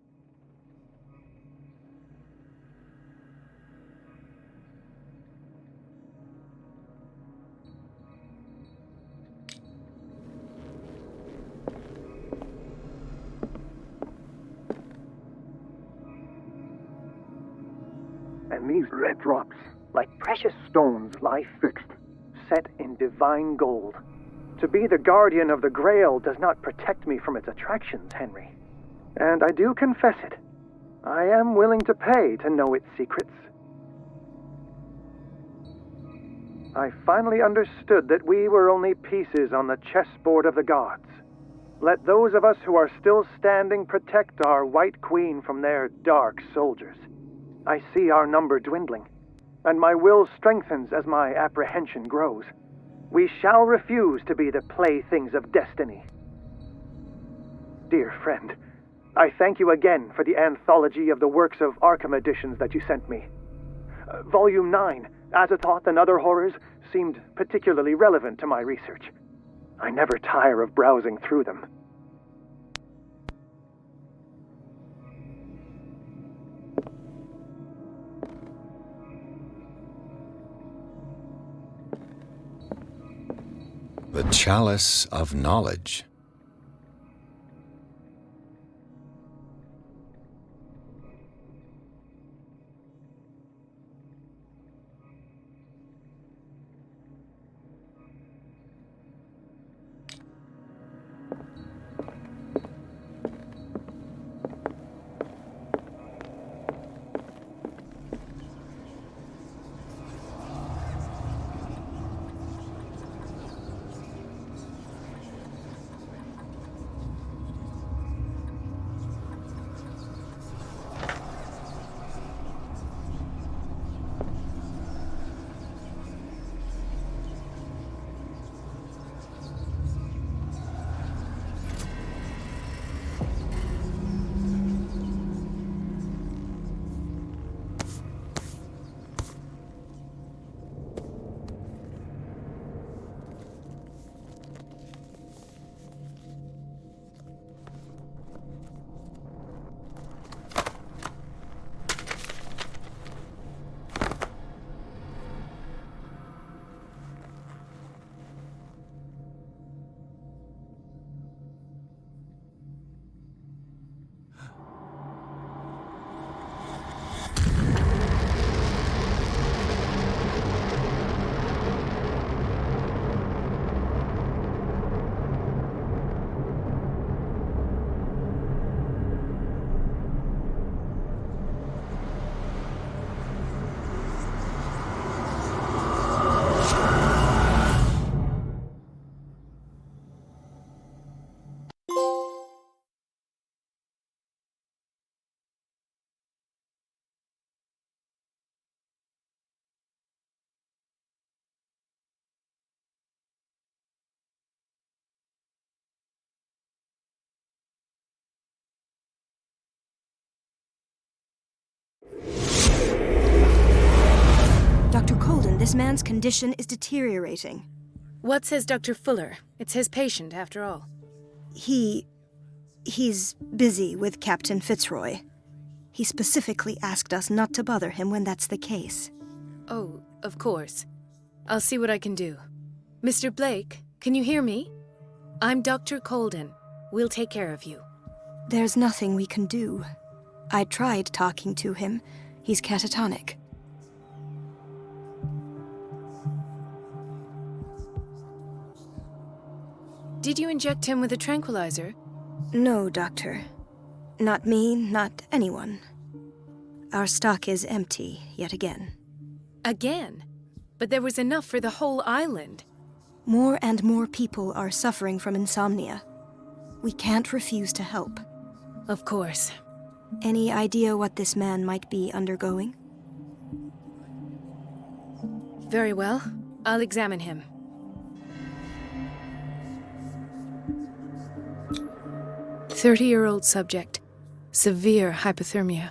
And these red drops, like precious stones, lie fixed, set in divine gold. To be the guardian of the Grail does not protect me from its attractions, Henry. And I do confess it. I am willing to pay to know its secrets. I finally understood that we were only pieces on the chessboard of the gods. Let those of us who are still standing protect our White Queen from their dark soldiers. I see our number dwindling, and my will strengthens as my apprehension grows. We shall refuse to be the playthings of destiny. Dear friend, I thank you again for the anthology of the works of Arkham editions that you sent me. Volume 9, Azathoth and Other Horrors, seemed particularly relevant to my research. I never tire of browsing through them. The Chalice of Knowledge. Dr. Colden, this man's condition is deteriorating. What says Dr. Fuller? It's his patient, after all. He He's busy with Captain Fitzroy. He specifically asked us not to bother him when that's the case. Oh, of course. I'll see what I can do. Mr. Blake, can you hear me? I'm Dr. Colden. We'll take care of you. There's nothing we can do. I tried talking to him. He's catatonic. Did you inject him with a tranquilizer? No, Doctor. Not me, not anyone. Our stock is empty, yet again. Again? But there was enough for the whole island. More and more people are suffering from insomnia. We can't refuse to help. Of course. Any idea what this man might be undergoing? Very well. I'll examine him. "30-year-old subject. Severe hypothermia.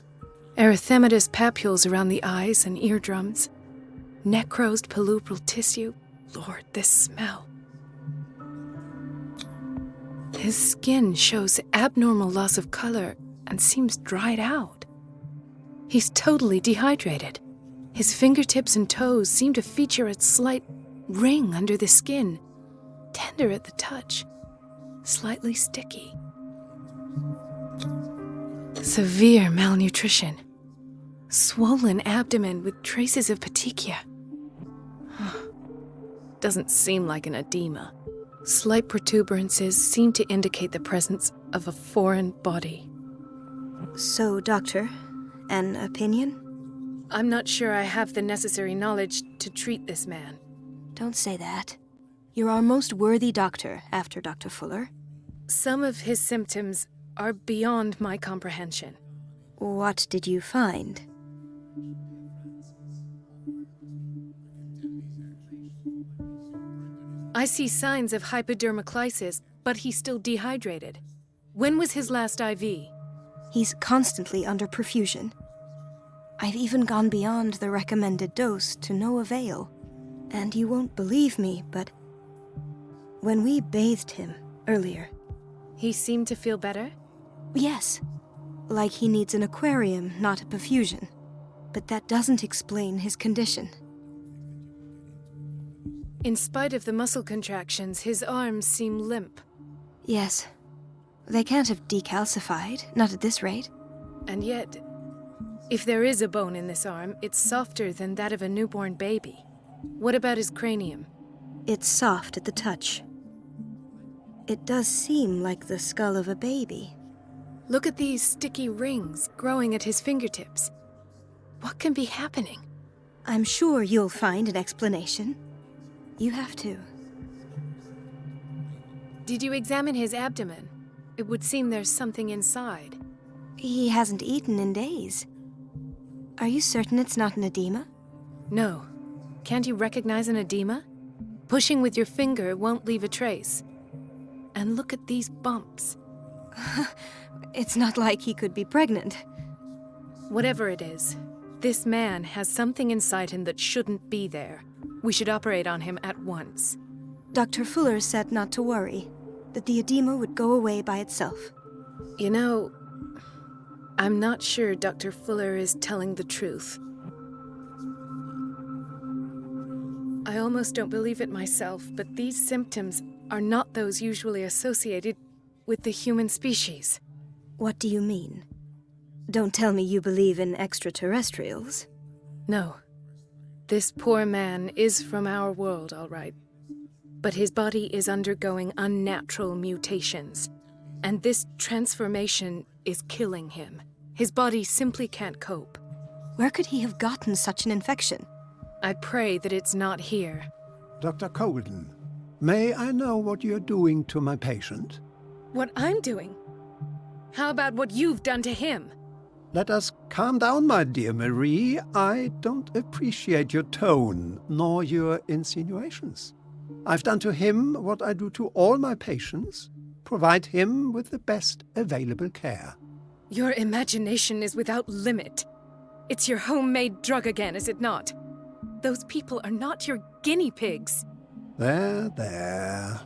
Erythematous papules around the eyes and eardrums. Necrosed palpebral tissue. Lord, this smell. His skin shows abnormal loss of color and seems dried out. He's totally dehydrated. His fingertips and toes seem to feature a slight ring under the skin, tender at the touch, slightly sticky. Severe malnutrition. Swollen abdomen with traces of petechia. Doesn't seem like an edema. Slight protuberances seem to indicate the presence of a foreign body. So, Doctor, an opinion? I'm not sure I have the necessary knowledge to treat this man. Don't say that. You're our most worthy doctor after Dr. Fuller. Some of his symptoms are beyond my comprehension. What did you find? I see signs of hypodermoclysis, but he's still dehydrated. When was his last IV? He's constantly under perfusion. I've even gone beyond the recommended dose to no avail. And you won't believe me, but when we bathed him earlier... He seemed to feel better? Yes. Like he needs an aquarium, not a perfusion. But that doesn't explain his condition. In spite of the muscle contractions, his arms seem limp. Yes. They can't have decalcified, not at this rate. And yet, if there is a bone in this arm, it's softer than that of a newborn baby. What about his cranium? It's soft at the touch. It does seem like the skull of a baby. Look at these sticky rings growing at his fingertips. What can be happening? I'm sure you'll find an explanation. You have to. Did you examine his abdomen? It would seem there's something inside. He hasn't eaten in days. Are you certain it's not an edema? No. Can't you recognize an edema? Pushing with your finger won't leave a trace. And look at these bumps. It's not like he could be pregnant. Whatever it is, this man has something inside him that shouldn't be there. We should operate on him at once. Dr. Fuller said not to worry, that the edema would go away by itself. You know, I'm not sure Dr. Fuller is telling the truth. I almost don't believe it myself, but these symptoms are not those usually associated with the human species. What do you mean? Don't tell me you believe in extraterrestrials. No. This poor man is from our world, all right. But his body is undergoing unnatural mutations. And this transformation is killing him. His body simply can't cope. Where could he have gotten such an infection? I pray that it's not here. Dr. Colden, may I know what you're doing to my patient? What I'm doing? How about what you've done to him? Let us calm down, my dear Marie. I don't appreciate your tone, nor your insinuations. I've done to him what I do to all my patients, provide him with the best available care. Your imagination is without limit. It's your homemade drug again, is it not? Those people are not your guinea pigs. There.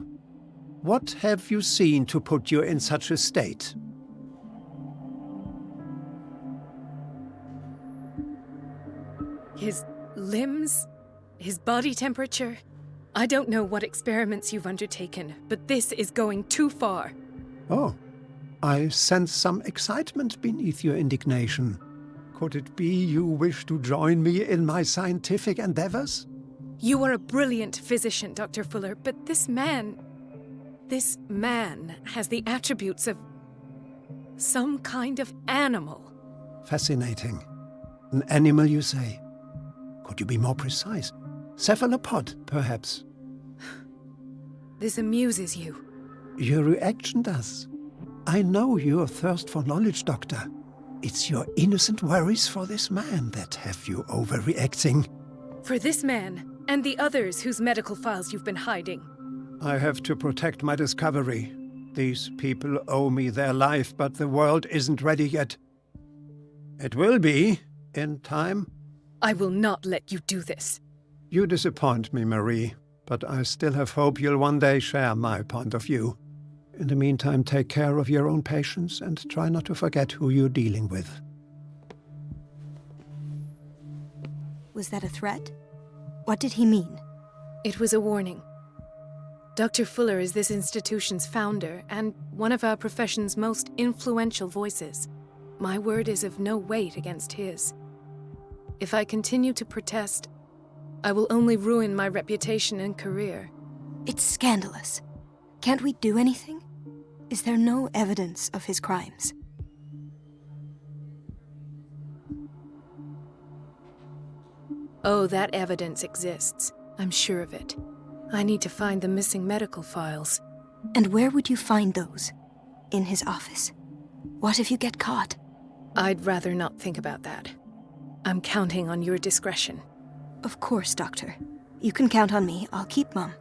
What have you seen to put you in such a state? His limbs? His body temperature? I don't know what experiments you've undertaken, but this is going too far. Oh, I sense some excitement beneath your indignation. Could it be you wish to join me in my scientific endeavors? You are a brilliant physician, Dr. Fuller, but this man has the attributes of some kind of animal. Fascinating. An animal, you say? Could you be more precise? Cephalopod, perhaps? This amuses you. Your reaction does. I know your thirst for knowledge, Doctor. It's your innocent worries for this man that have you overreacting. For this man, and the others whose medical files you've been hiding. I have to protect my discovery. These people owe me their life, but the world isn't ready yet. It will be, in time. I will not let you do this. You disappoint me, Marie, but I still have hope you'll one day share my point of view. In the meantime, take care of your own patients and try not to forget who you're dealing with. Was that a threat? What did he mean? It was a warning. Dr. Fuller is this institution's founder and one of our profession's most influential voices. My word is of no weight against his. If I continue to protest, I will only ruin my reputation and career. It's scandalous. Can't we do anything? Is there no evidence of his crimes? Oh, that evidence exists. I'm sure of it. I need to find the missing medical files. And where would you find those? In his office? What if you get caught? I'd rather not think about that. I'm counting on your discretion. Of course, Doctor. You can count on me. I'll keep Mum.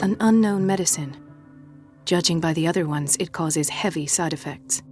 An unknown medicine. Judging by the other ones, it causes heavy side effects.